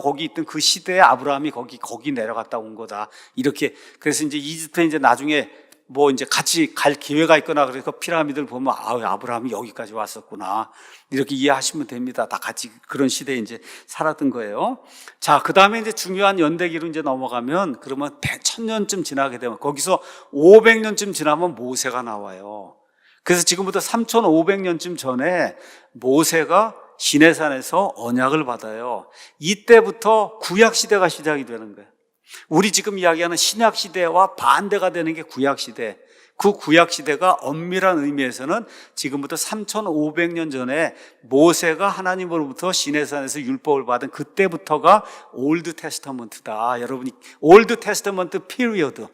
거기 있던 그 시대에 아브라함이 거기 내려갔다 온 거다. 이렇게. 그래서 이제 이집트에 이제 나중에 뭐 이제 같이 갈 기회가 있거나 그래서 피라미드를 보면 아브라함이 여기까지 왔었구나. 이렇게 이해하시면 됩니다. 다 같이 그런 시대에 이제 살았던 거예요. 자, 그 다음에 이제 중요한 연대기로 이제 넘어가면, 그러면 1000년쯤 지나게 되면 거기서 500년쯤 지나면 모세가 나와요. 그래서 지금부터 3500년쯤 전에 모세가 시내산에서 언약을 받아요. 이때부터 구약시대가 시작이 되는 거예요. 우리 지금 이야기하는 신약시대와 반대가 되는 게 구약시대. 그 구약 시대가 엄밀한 의미에서는 지금부터 3,500년 전에 모세가 하나님으로부터 시내산에서 율법을 받은 그때부터가 올드 테스터먼트다. 여러분이 올드 테스터먼트 피리어드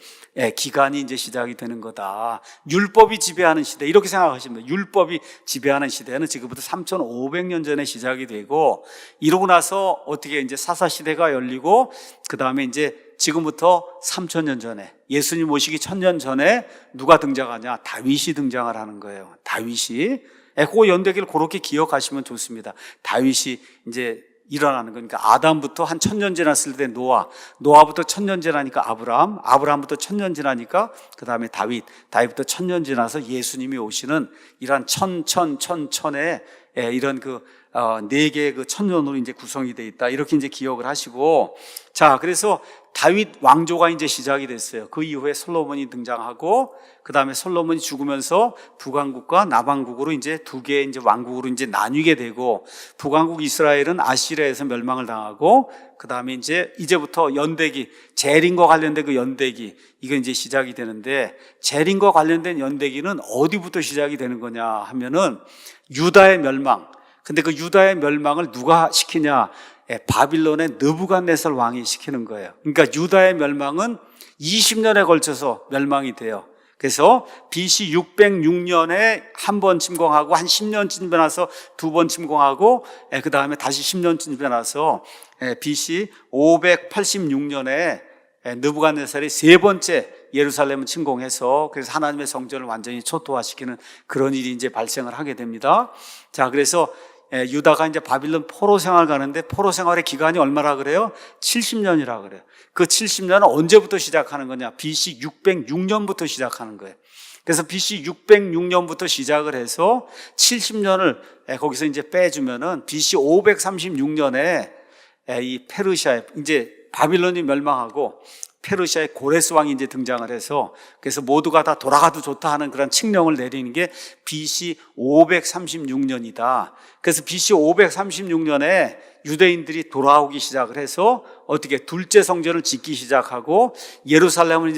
기간이 이제 시작이 되는 거다. 율법이 지배하는 시대 이렇게 생각하시면 돼요. 율법이 지배하는 시대는 지금부터 3,500년 전에 시작이 되고 이러고 나서 어떻게 이제 사사 시대가 열리고 그 다음에 이제 지금부터 3,000년 전에 예수님 오시기 1,000년 전에 누가 등장하냐? 다윗이 등장을 하는 거예요. 다윗이. 그 연대기를 그렇게 기억하시면 좋습니다. 다윗이 이제 일어나는 거니까 아담부터 한 1,000년 지났을 때 노아부터 1,000년 지나니까 아브라함부터 1,000년 지나니까 그 다음에 다윗부터 1,000년 지나서 예수님이 오시는 이러한 천의 이런 네 개의 그 천년으로 이제 구성이 돼 있다. 이렇게 이제 기억을 하시고 자, 그래서 다윗 왕조가 이제 시작이 됐어요. 그 이후에 솔로몬이 등장하고 그 다음에 솔로몬이 죽으면서 북왕국과 남왕국으로 이제 두 개의 이제 왕국으로 이제 나뉘게 되고 북왕국 이스라엘은 아시리아에서 멸망을 당하고 그 다음에 이제부터 연대기 재림과 관련된 그 연대기 이건 이제 시작이 되는데 재림과 관련된 연대기는 어디부터 시작이 되는 거냐 하면은 유다의 멸망. 근데 그 유다의 멸망을 누가 시키냐? 바빌론의 느부갓네살 왕이 시키는 거예요. 그러니까 유다의 멸망은 20년에 걸쳐서 멸망이 돼요. 그래서 BC 606년에 한 번 침공하고 한 10년 지나서 두 번 침공하고 그 다음에 다시 10년 지나서 BC 586년에 느부갓네살이 세 번째 예루살렘을 침공해서 그래서 하나님의 성전을 완전히 초토화시키는 그런 일이 이제 발생을 하게 됩니다. 자, 그래서 유다가 이제 바빌론 포로 생활 가는데 포로 생활의 기간이 얼마나 그래요? 70년이라 그래요. 그 70년은 언제부터 시작하는 거냐? BC 606년부터 시작하는 거예요. 그래서 BC 606년부터 시작을 해서 70년을 거기서 이제 빼주면은 BC 536년에 이 페르시아에 이제 바빌론이 멸망하고 페르시아의 고레스 왕이 이제 등장을 해서 그래서 모두가 다 돌아가도 좋다 하는 그런 칙령을 내리는 게 BC 536년이다. 그래서 BC 536년에 유대인들이 돌아오기 시작을 해서 어떻게 둘째 성전을 짓기 시작하고 예루살렘을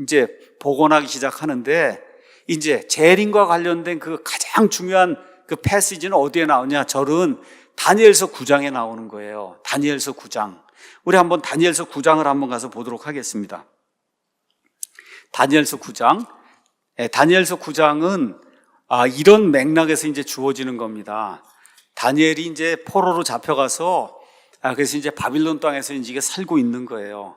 이제 복원하기 시작하는데 이제 재림과 관련된 그 가장 중요한 그 패시지는 어디에 나오냐? 절은 다니엘서 9장에 나오는 거예요. 다니엘서 9장. 우리 한번 다니엘서 9장을 한번 가서 보도록 하겠습니다. 다니엘서 9장. 다니엘서 9장은 이런 맥락에서 이제 주어지는 겁니다. 다니엘이 이제 포로로 잡혀가서 그래서 이제 바빌론 땅에서 이제 살고 있는 거예요.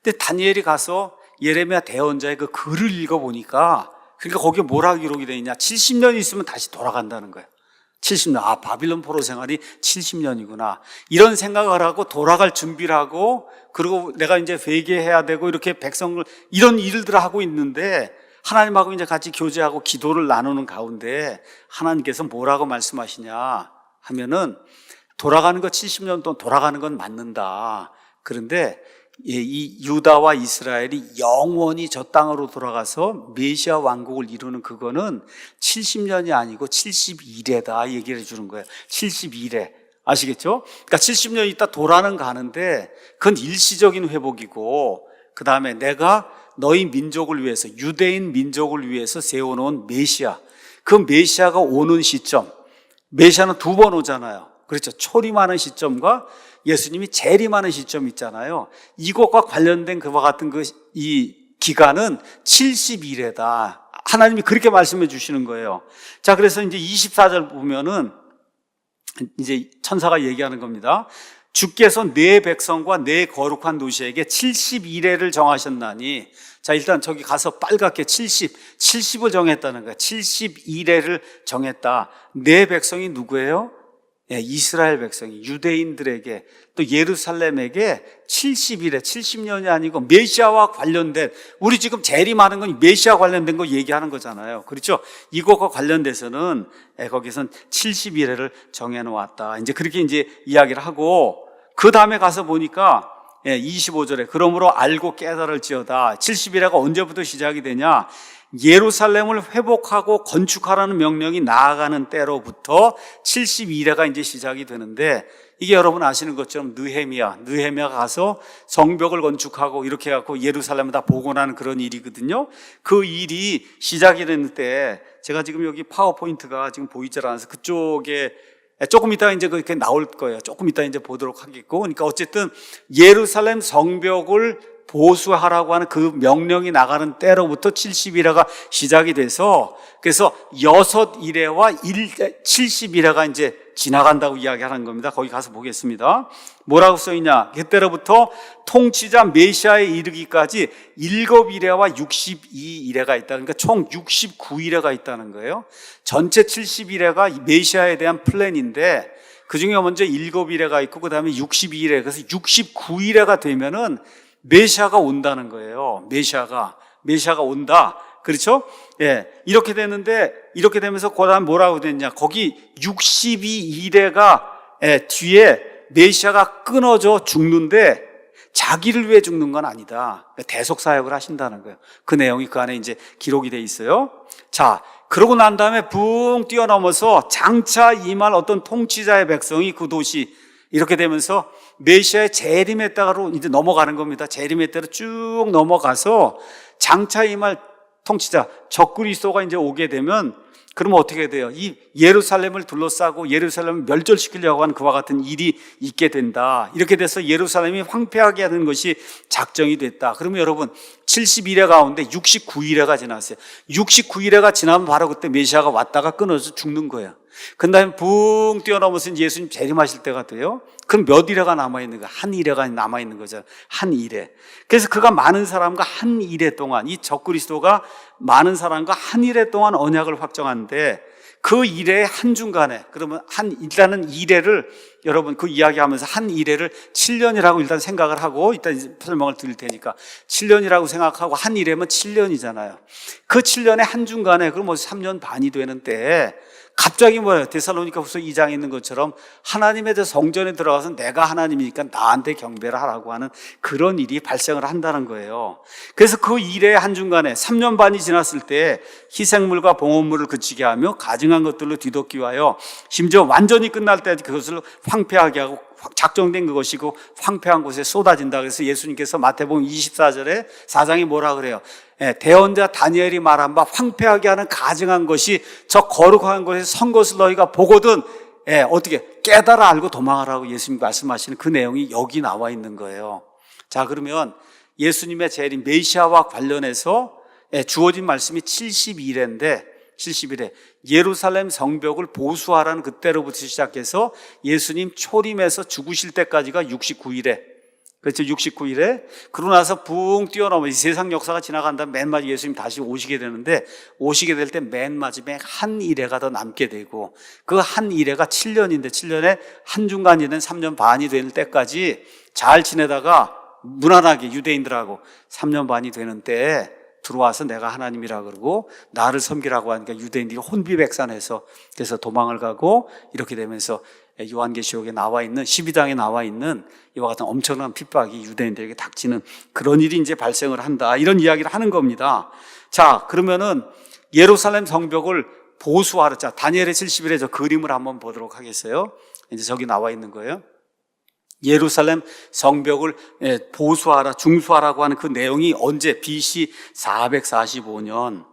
근데 다니엘이 가서 예레미야 대언자의 그 글을 읽어보니까 그러니까 거기에 뭐라고 기록이 되어 있냐? 70년이 있으면 다시 돌아간다는 거예요. 70년. 바빌론 포로 생활이 70년이구나. 이런 생각을 하고 돌아갈 준비를 하고 그리고 내가 이제 회개해야 되고 이렇게 백성을 이런 일들을 하고 있는데 하나님하고 이제 같이 교제하고 기도를 나누는 가운데 하나님께서 뭐라고 말씀하시냐 하면은 돌아가는 거 70년 동안 돌아가는 건 맞는다. 그런데 이 유다와 이스라엘이 영원히 저 땅으로 돌아가서 메시아 왕국을 이루는 그거는 70년이 아니고 71회다 얘기를 해주는 거예요. 71회. 아시겠죠? 그러니까 70년 있다 돌아는 가는데 그건 일시적인 회복이고 그 다음에 내가 너희 민족을 위해서 유대인 민족을 위해서 세워놓은 메시아 그 메시아가 오는 시점 메시아는 두 번 오잖아요. 그렇죠. 초림하는 시점과 예수님이 재림하는 시점 있잖아요. 이것과 관련된 그와 같은 이 기간은 70일에다. 하나님이 그렇게 말씀해 주시는 거예요. 자, 그래서 이제 24절 보면은 이제 천사가 얘기하는 겁니다. 주께서 내 백성과 내 거룩한 도시에게 70일에를 정하셨나니 자, 일단 저기 가서 빨갛게 70을 정했다는 거예요. 70일에를 정했다. 내 백성이 누구예요? 이스라엘 백성이 유대인들에게 또 예루살렘에게 70일에 70년이 아니고 메시아와 관련된 우리 지금 재림하는 건 메시아 관련된 거 얘기하는 거잖아요. 그렇죠? 이것과 관련돼서는 거기선 70일에를 정해놓았다. 이제 그렇게 이제 이야기를 하고 그 다음에 가서 보니까 25절에 그러므로 알고 깨달을지어다. 70일에가 언제부터 시작이 되냐? 예루살렘을 회복하고 건축하라는 명령이 나아가는 때로부터 72회가 이제 시작이 되는데 이게 여러분 아시는 것처럼 느헤미야가 가서 성벽을 건축하고 이렇게 해갖고 예루살렘을 다 복원하는 그런 일이거든요. 그 일이 시작이 됐는데 제가 지금 여기 파워포인트가 지금 보이질 않아서 그쪽에 조금 이따 이제 그렇게 나올 거예요. 조금 이따 이제 보도록 하겠고. 그러니까 어쨌든 예루살렘 성벽을 보수하라고 하는 그 명령이 나가는 때로부터 70일회가 시작이 돼서 그래서 6일회와 70일회가 이제 지나간다고 이야기하는 겁니다. 거기 가서 보겠습니다. 뭐라고 써있냐? 그때로부터 통치자 메시아에 이르기까지 7일회와 62일회가 있다. 그러니까 총 69일회가 있다는 거예요. 전체 70일회가 메시아에 대한 플랜인데 그 중에 먼저 7일회가 있고 그 다음에 62일회, 그래서 69일회가 되면은 메시아가 온다는 거예요. 메시아가 온다. 그렇죠? 예. 이렇게 되는데, 이렇게 되면서 그 다음 뭐라고 됐냐. 거기 62일회가 뒤에 메시아가 끊어져 죽는데 자기를 위해 죽는 건 아니다. 대속 사역을 하신다는 거예요. 그 내용이 그 안에 이제 기록이 돼 있어요. 자, 그러고 난 다음에 붕 뛰어넘어서 장차 임할 어떤 통치자의 백성이 그 도시 이렇게 되면서 메시아의 재림의 때로 이제 넘어가는 겁니다. 재림의 때로 쭉 넘어가서 장차 임할 통치자 적그리스도가 이제 오게 되면 그러면 어떻게 돼요? 이 예루살렘을 둘러싸고 예루살렘을 멸절시키려고 하는 그와 같은 일이 있게 된다. 이렇게 돼서 예루살렘이 황폐하게 하는 것이 작정이 됐다. 그러면 여러분 71회 가운데 69일회가 지났어요. 69일회가 지나면 바로 그때 메시아가 왔다가 끊어서 죽는 거예요. 그 다음에 붕 뛰어넘어서 예수님 재림하실 때가 돼요. 그럼 몇 일회가 남아있는 거야? 한 일회가 남아있는 거죠. 한 일회. 그래서 그가 많은 사람과 한 일회 동안, 이 적그리스도가 많은 사람과 한 일회 동안 언약을 확정하는데 그 일회의 한중간에, 그러면 일단은 일회를 여러분 그 이야기하면서 한 일회를 7년이라고 일단 생각을 하고 일단 이제 설명을 드릴 테니까 7년이라고 생각하고 한 일회면 7년이잖아요. 그 7년의 한중간에 그럼 뭐 3년 반이 되는데 갑자기 뭐예요? 데살로니가후서 2장에 있는 것처럼 하나님의 성전에 들어가서 내가 하나님이니까 나한테 경배를 하라고 하는 그런 일이 발생을 한다는 거예요. 그래서 그 일의 한중간에 3년 반이 지났을 때 희생물과 봉헌물을 그치게 하며 가증한 것들로 뒤덮기 위하여 심지어 완전히 끝날 때 그것을 황폐하게 하고 작정된 그것이고 황폐한 곳에 쏟아진다. 그래서 예수님께서 마태복음 24절에 4장이 뭐라 그래요? 대언자 다니엘이 말한 바 황폐하게 하는 가증한 것이 저 거룩한 곳에 선 것을 너희가 보거든 어떻게 깨달아 알고 도망하라고 예수님 말씀하시는 그 내용이 여기 나와 있는 거예요. 자, 그러면 예수님의 재림 메시아와 관련해서 주어진 말씀이 70일인데 70일에 예루살렘 성벽을 보수하라는 그때로부터 시작해서 예수님 초림에서 죽으실 때까지가 69일에, 그렇죠? 69일에 그러고 나서 붕 뛰어넘어 이 세상 역사가 지나간 다음 맨 마지막에 예수님 다시 오시게 되는데 오시게 될 때 맨 마지막에 한 일회가 더 남게 되고 그 한 일회가 7년인데 7년에 한중간이 된 3년 반이 될 때까지 잘 지내다가 무난하게 유대인들하고 3년 반이 되는 때에 들어와서 내가 하나님이라 그러고 나를 섬기라고 하니까 유대인들이 혼비백산해서 그래서 도망을 가고 이렇게 되면서 요한계시록에 나와 있는 12장에 나와 있는 이와 같은 엄청난 핍박이 유대인들에게 닥치는 그런 일이 이제 발생을 한다. 이런 이야기를 하는 겁니다. 자, 그러면은 예루살렘 성벽을 보수하라. 자, 다니엘의 70일에 저 그림을 한번 보도록 하겠어요. 이제 저기 나와 있는 거예요. 예루살렘 성벽을 보수하라, 중수하라고 하는 그 내용이 언제? BC 445년.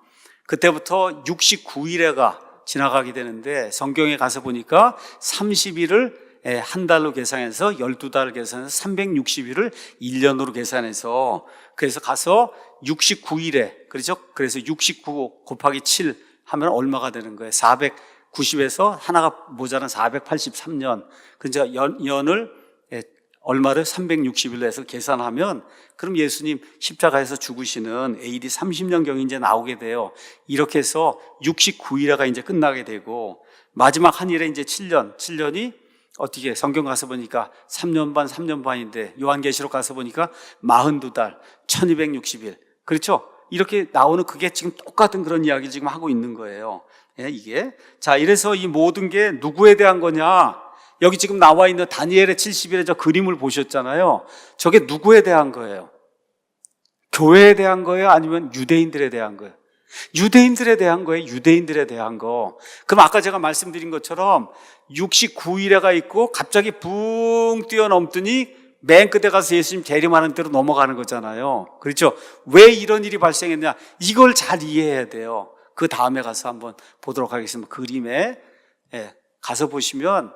그때부터 69일회가 지나가게 되는데 성경에 가서 보니까 30일을 한 달로 계산해서 12달 계산해서 360일을 1년으로 계산해서 그래서 가서 69일에, 그렇죠? 그래서 69 곱하기 7 하면 얼마가 되는 거예요? 490에서 하나가 모자란 483년. 그래서 연을 얼마를 360일로 해서 계산하면 그럼 예수님 십자가에서 죽으시는 AD 30년경이 이제 나오게 돼요. 이렇게 해서 69일회가 이제 끝나게 되고 마지막 한 일에 이제 7년이 어떻게 성경 가서 보니까 3년 반인데 요한계시록 가서 보니까 42달 1260일. 그렇죠? 이렇게 나오는 그게 지금 똑같은 그런 이야기를 지금 하고 있는 거예요. 이게. 자, 이래서 이 모든 게 누구에 대한 거냐? 여기 지금 나와 있는 다니엘의 70일의 저 그림을 보셨잖아요. 저게 누구에 대한 거예요? 교회에 대한 거예요? 아니면 유대인들에 대한 거예요? 유대인들에 대한 거예요. 유대인들에 대한 거. 그럼 아까 제가 말씀드린 것처럼 69일에가 있고 갑자기 붕 뛰어넘더니 맨 끝에 가서 예수님 재림하는 대로 넘어가는 거잖아요. 그렇죠? 왜 이런 일이 발생했냐? 이걸 잘 이해해야 돼요. 그 다음에 가서 한번 보도록 하겠습니다. 그림에 가서 보시면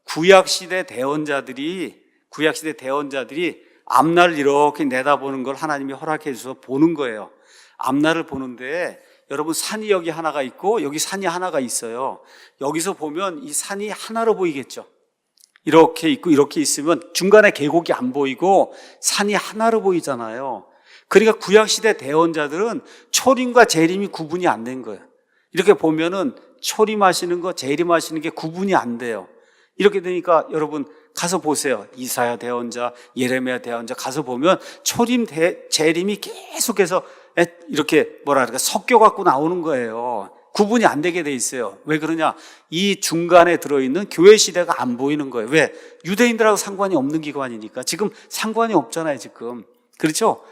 구약시대 대언자들이 앞날을 이렇게 내다보는 걸 하나님이 허락해 주셔서 보는 거예요. 앞날을 보는데 여러분 산이 여기 하나가 있고 여기 산이 하나가 있어요. 여기서 보면 이 산이 하나로 보이겠죠. 이렇게 있고 이렇게 있으면 중간에 계곡이 안 보이고 산이 하나로 보이잖아요. 그러니까 구약시대 대언자들은 초림과 재림이 구분이 안 된 거예요. 이렇게 보면은 초림하시는 거, 재림하시는 게 구분이 안 돼요. 이렇게 되니까 여러분 가서 보세요. 이사야 대언자, 예레미야 대언자 가서 보면 초림, 재림이 계속해서 이렇게 섞여 갖고 나오는 거예요. 구분이 안 되게 돼 있어요. 왜 그러냐? 이 중간에 들어있는 교회 시대가 안 보이는 거예요. 왜? 유대인들하고 상관이 없는 기관이니까. 지금 상관이 없잖아요, 지금. 그렇죠?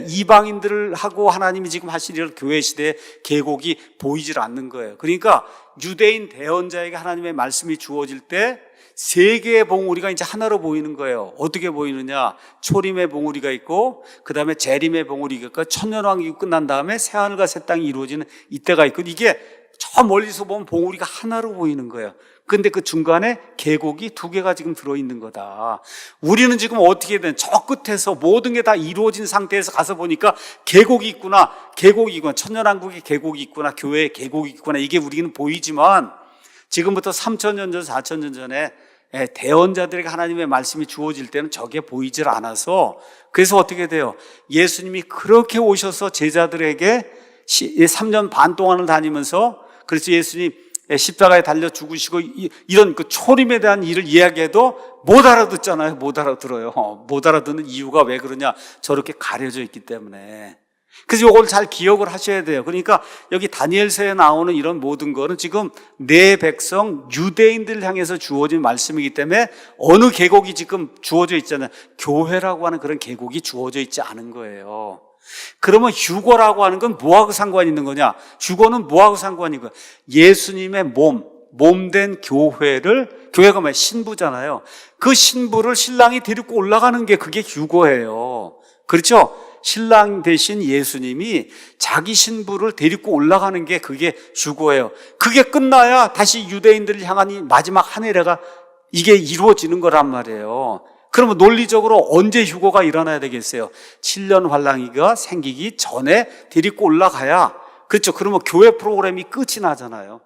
이방인들하고 하나님이 지금 하실 일을 교회 시대의 계곡이 보이질 않는 거예요. 그러니까 유대인 대언자에게 하나님의 말씀이 주어질 때 세 개의 봉우리가 이제 하나로 보이는 거예요. 어떻게 보이느냐? 초림의 봉우리가 있고 그 다음에 재림의 봉우리가 있고 천년왕국이 끝난 다음에 새하늘과 새 땅이 이루어지는 이때가 있고 이게 저 멀리서 보면 봉우리가 하나로 보이는 거예요. 근데 그 중간에 계곡이 두 개가 지금 들어있는 거다. 우리는 지금 어떻게 된 저 끝에서 모든 게 다 이루어진 상태에서 가서 보니까 계곡이 있구나, 천년왕국의 계곡이 있구나, 교회의 계곡이 있구나, 이게 우리는 보이지만 지금부터 3,000년 전, 4,000년 전에 대언자들에게 하나님의 말씀이 주어질 때는 저게 보이질 않아서 그래서 어떻게 돼요? 예수님이 그렇게 오셔서 제자들에게 3년 반 동안을 다니면서 그래서 예수님 십자가에 달려 죽으시고 이런 그 초림에 대한 일을 이야기해도 못 알아듣잖아요. 못 알아들어요. 못 알아듣는 이유가 왜 그러냐? 저렇게 가려져 있기 때문에. 그래서 이걸 잘 기억을 하셔야 돼요. 그러니까 여기 다니엘서에 나오는 이런 모든 거는 지금 내 백성 유대인들 향해서 주어진 말씀이기 때문에 어느 계곡이 지금 주어져 있잖아요. 교회라고 하는 그런 계곡이 주어져 있지 않은 거예요. 그러면 휴거라고 하는 건 뭐하고 상관이 있는 거냐? 휴거는 뭐하고 상관이 있는 거야? 예수님의 몸된 교회가 뭐야? 신부잖아요. 그 신부를 신랑이 데리고 올라가는 게 그게 휴거예요. 그렇죠? 신랑 대신 예수님이 자기 신부를 데리고 올라가는 게 그게 휴거예요. 그게 끝나야 다시 유대인들을 향한 이 마지막 한 해례가 이게 이루어지는 거란 말이에요. 그러면 논리적으로 언제 휴거가 일어나야 되겠어요? 7년 환란기가 생기기 전에 데리고 올라가야, 그렇죠? 그러면 교회 프로그램이 끝이 나잖아요.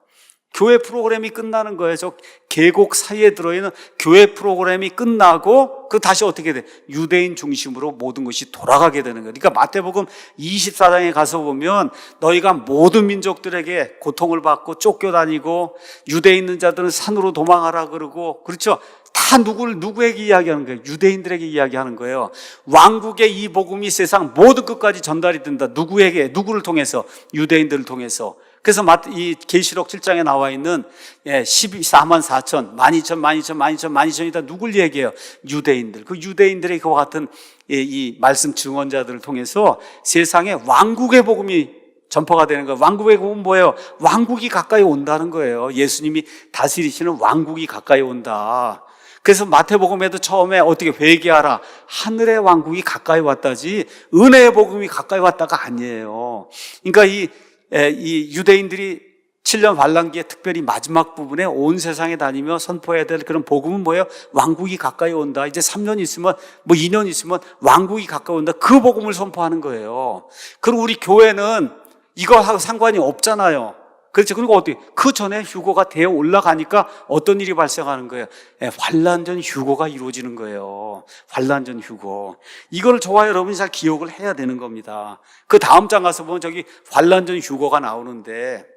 교회 프로그램이 끝나는 거예요. 저 계곡 사이에 들어있는 교회 프로그램이 끝나고 그 다시 어떻게 돼? 유대인 중심으로 모든 것이 돌아가게 되는 거예요. 그러니까 마태복음 24장에 가서 보면 너희가 모든 민족들에게 고통을 받고 쫓겨다니고 유대에 있는 자들은 산으로 도망하라 그러고, 그렇죠? 다 누구에게 이야기하는 거예요? 유대인들에게 이야기하는 거예요. 왕국의 이 복음이 세상 모든 끝까지 전달이 된다. 누구를 통해서? 유대인들을 통해서. 그래서 이 계시록 7장에 나와 있는 14만 4천, 12,000이다. 누굴 얘기해요? 유대인들. 그 유대인들의 그와 같은 이 말씀 증언자들을 통해서 세상에 왕국의 복음이 전파가 되는 거예요. 왕국의 복음은 뭐예요? 왕국이 가까이 온다는 거예요. 예수님이 다스리시는 왕국이 가까이 온다. 그래서 마태복음에도 처음에 어떻게 회개하라, 하늘의 왕국이 가까이 왔다지 은혜의 복음이 가까이 왔다가 아니에요. 그러니까 이 유대인들이 7년 환란기의 특별히 마지막 부분에 온 세상에 다니며 선포해야 될 그런 복음은 뭐예요? 왕국이 가까이 온다. 이제 3년 있으면 2년 있으면 왕국이 가까이 온다. 그 복음을 선포하는 거예요. 그리고 우리 교회는 이거하고 상관이 없잖아요. 그렇죠. 그리고 어떻게 그 전에 휴거가 되어 올라가니까 어떤 일이 발생하는 거예요? 환란 전 휴거가 이루어지는 거예요. 환란 전 휴거. 이걸 저와 여러분이 잘 기억을 해야 되는 겁니다. 그 다음 장 가서 보면 저기 환란 전 휴거가 나오는데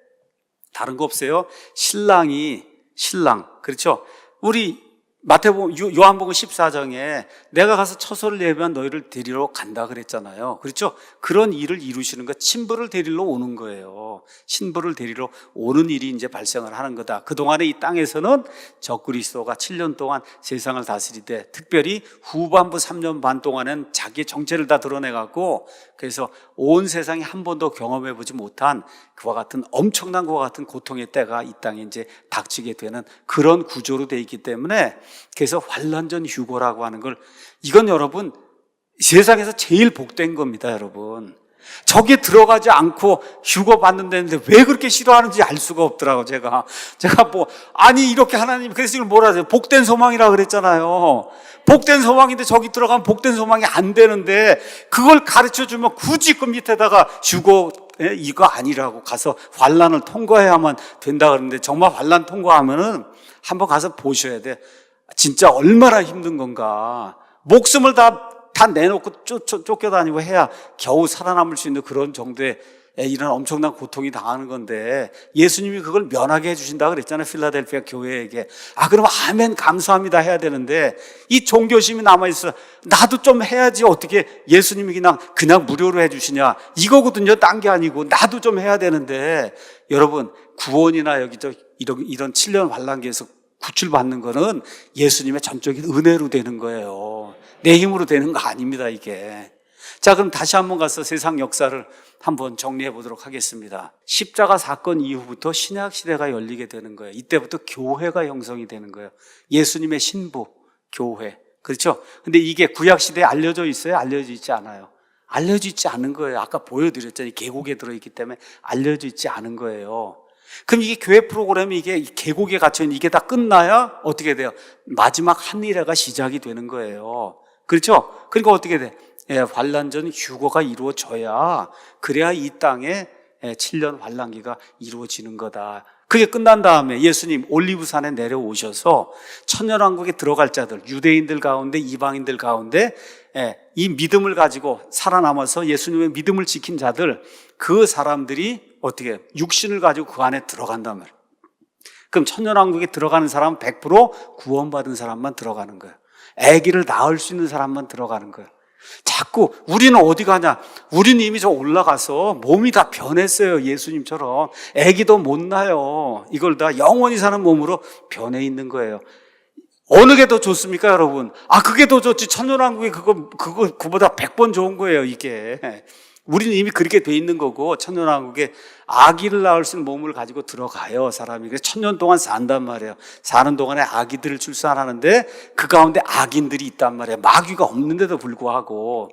다른 거 없어요? 신랑, 그렇죠? 우리 요한복음 14장에 내가 가서 처소를 예비한 너희를 데리러 간다 그랬잖아요. 그렇죠? 그런 일을 이루시는 거, 친부를 데리러 오는 거예요. 거예요. 신부를 데리러 오는 일이 이제 발생을 하는 거다. 그동안에 이 땅에서는 적그리스도가 7년 동안 세상을 다스리되, 특별히 후반부 3년 반 동안은 자기의 정체를 다 드러내갖고, 그래서 온 세상이 한 번도 경험해보지 못한 그와 같은 엄청난 것과 같은 고통의 때가 이 땅에 이제 닥치게 되는 그런 구조로 되어 있기 때문에, 그래서 환난전 휴거라고 하는 걸, 이건 여러분 세상에서 제일 복된 겁니다, 여러분. 저기에 들어가지 않고 휴거 받는다는데 왜 그렇게 싫어하는지 알 수가 없더라고. 제가 아니 이렇게 하나님 그래서 이걸 뭐라 하세요? 복된 소망이라 그랬잖아요. 복된 소망인데 저기 들어가면 복된 소망이 안 되는데, 그걸 가르쳐 주면 굳이 그 밑에다가 휴거 이거 아니라고 가서 환난을 통과해야만 된다 그러는데, 정말 환난 통과하면은 한번 가서 보셔야 돼. 진짜 얼마나 힘든 건가. 목숨을 다 내놓고 쫓겨다니고 해야 겨우 살아남을 수 있는 그런 정도의 이런 엄청난 고통이 당하는 건데, 예수님이 그걸 면하게 해주신다 그랬잖아요, 필라델피아 교회에게. 그럼 아멘 감사합니다 해야 되는데, 이 종교심이 남아있어. 나도 좀 해야지, 어떻게 예수님이 그냥 무료로 해주시냐, 이거거든요. 딴 게 아니고 나도 좀 해야 되는데. 여러분, 구원이나 여기저 이런 7년 환난기에서 구출받는 거는 예수님의 전적인 은혜로 되는 거예요. 내 힘으로 되는 거 아닙니다, 이게. 자, 그럼 다시 한번 가서 세상 역사를 한번 정리해 보도록 하겠습니다. 십자가 사건 이후부터 신약 시대가 열리게 되는 거예요. 이때부터 교회가 형성이 되는 거예요. 예수님의 신부, 교회. 그렇죠? 근데 이게 구약 시대에 알려져 있어요? 알려져 있지 않아요. 알려져 있지 않은 거예요. 아까 보여드렸잖아요. 계곡에 들어있기 때문에 알려져 있지 않은 거예요. 그럼 이게 교회 프로그램이 이게 계곡에 갇혀있는 이게 다 끝나야 어떻게 돼요? 마지막 한 일회가 시작이 되는 거예요. 그렇죠? 그러니까 어떻게 돼? 환난전 휴거가 이루어져야, 그래야 이 땅에 7년 환난기가 이루어지는 거다. 그게 끝난 다음에 예수님 올리브산에 내려오셔서 천년왕국에 들어갈 자들, 유대인들 가운데 이방인들 가운데 이 믿음을 가지고 살아남아서 예수님의 믿음을 지킨 자들, 그 사람들이 어떻게 육신을 가지고 그 안에 들어간단 말이에요. 그럼 천년왕국에 들어가는 사람은 100% 구원받은 사람만 들어가는 거예요. 아기를 낳을 수 있는 사람만 들어가는 거예요. 자꾸 우리는 어디 가냐? 우리는 이미 저 올라가서 몸이 다 변했어요. 예수님처럼 아기도 못 낳아요. 이걸 다 영원히 사는 몸으로 변해 있는 거예요. 어느 게 더 좋습니까, 여러분? 그게 더 좋지. 천년왕국이 그거보다 100번 좋은 거예요, 이게. 우리는 이미 그렇게 돼 있는 거고, 천년왕국에 아기를 낳을 수 있는 몸을 가지고 들어가요, 사람이. 그래서 1000년 동안 산단 말이에요. 사는 동안에 아기들을 출산하는데 그 가운데 악인들이 있단 말이에요. 마귀가 없는데도 불구하고.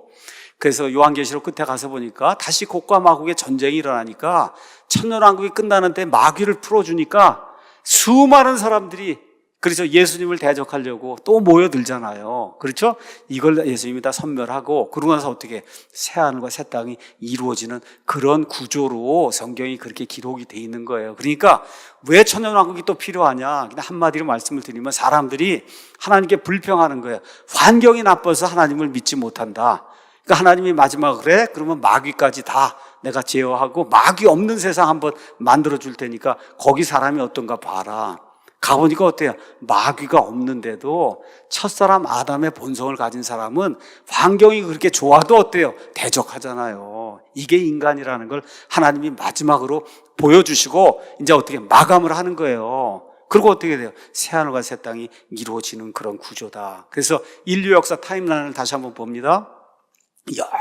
그래서 요한계시록 끝에 가서 보니까 다시 곡과 마곡의 전쟁이 일어나니까, 천년왕국이 끝나는데 마귀를 풀어주니까 수많은 사람들이, 그래서 예수님을 대적하려고 또 모여들잖아요. 그렇죠? 이걸 예수님이 다 선멸하고, 그러고 나서 어떻게 새하늘과 새 땅이 이루어지는 그런 구조로 성경이 그렇게 기록이 돼 있는 거예요. 그러니까 왜 천년왕국이 또 필요하냐? 그냥 한마디로 말씀을 드리면, 사람들이 하나님께 불평하는 거예요. 환경이 나빠서 하나님을 믿지 못한다. 그러니까 하나님이 마지막으로 그래? 그러면 마귀까지 다 내가 제어하고 마귀 없는 세상 한번 만들어 줄 테니까 거기 사람이 어떤가 봐라. 가보니까 어때요? 마귀가 없는데도 첫사람 아담의 본성을 가진 사람은 환경이 그렇게 좋아도 어때요? 대적하잖아요. 이게 인간이라는 걸 하나님이 마지막으로 보여주시고 이제 어떻게 마감을 하는 거예요. 그리고 어떻게 돼요? 새하늘과 새 땅이 이루어지는 그런 구조다. 그래서 인류 역사 타임라인을 다시 한번 봅니다.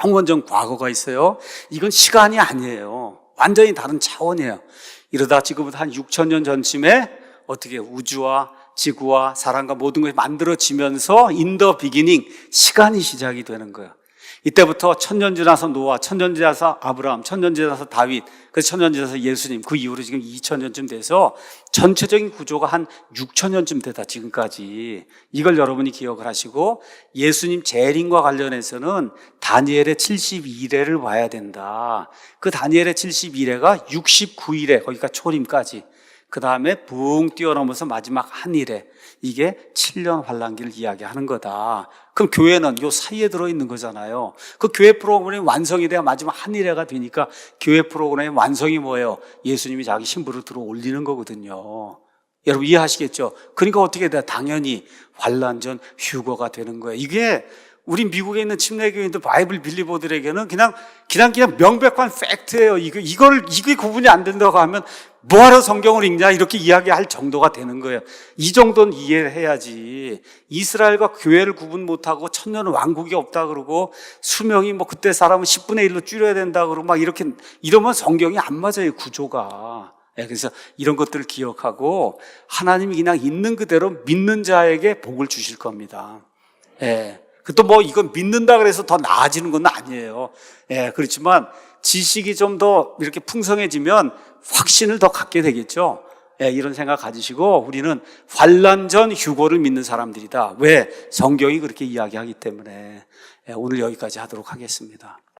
영원전 과거가 있어요. 이건 시간이 아니에요. 완전히 다른 차원이에요. 이러다 지금부터 한 6000년 전쯤에 어떻게 우주와 지구와 사람과 모든 것이 만들어지면서 in the beginning 시간이 시작이 되는 거예요. 이때부터 1000년 지나서 노아, 1000년 지나서 아브라함, 1000년 지나서 다윗, 그래서 1000년 지나서 예수님, 그 이후로 지금 2000년쯤 돼서 전체적인 구조가 한 6000년쯤 되다 지금까지. 이걸 여러분이 기억을 하시고, 예수님 재림과 관련해서는 다니엘의 72일에를 봐야 된다. 그 다니엘의 72일에가 69일에 거기가 초림까지, 그 다음에 붕 뛰어넘어서 마지막 한 일에, 이게 7년 환난기를 이야기하는 거다. 그럼 교회는 요 사이에 들어있는 거잖아요. 그 교회 프로그램이 완성이 돼야 마지막 한 일회가 되니까, 교회 프로그램의 완성이 뭐예요? 예수님이 자기 신부를 들어 올리는 거거든요. 여러분 이해하시겠죠? 그러니까 어떻게 돼? 당연히 환난전 휴거가 되는 거예요. 이게 우리 미국에 있는 침례교인들 바이블 빌리버들에게는 그냥 명백한 팩트예요. 이게 구분이 안 된다고 하면 뭐하러 성경을 읽냐 이렇게 이야기할 정도가 되는 거예요. 이 정도는 이해해야지. 이스라엘과 교회를 구분 못하고 천년 왕국이 없다 그러고 수명이 뭐 그때 사람은 10분의 1로 줄여야 된다 그러고 막 이렇게 이러면 성경이 안 맞아요, 구조가. 그래서 이런 것들을 기억하고 하나님이 그냥 있는 그대로 믿는 자에게 복을 주실 겁니다. 또 뭐 이건 믿는다 그래서 더 나아지는 건 아니에요. 그렇지만 지식이 좀 더 이렇게 풍성해지면 확신을 더 갖게 되겠죠. 이런 생각 가지시고 우리는 환난 전 휴거를 믿는 사람들이다. 왜? 성경이 그렇게 이야기하기 때문에. 오늘 여기까지 하도록 하겠습니다.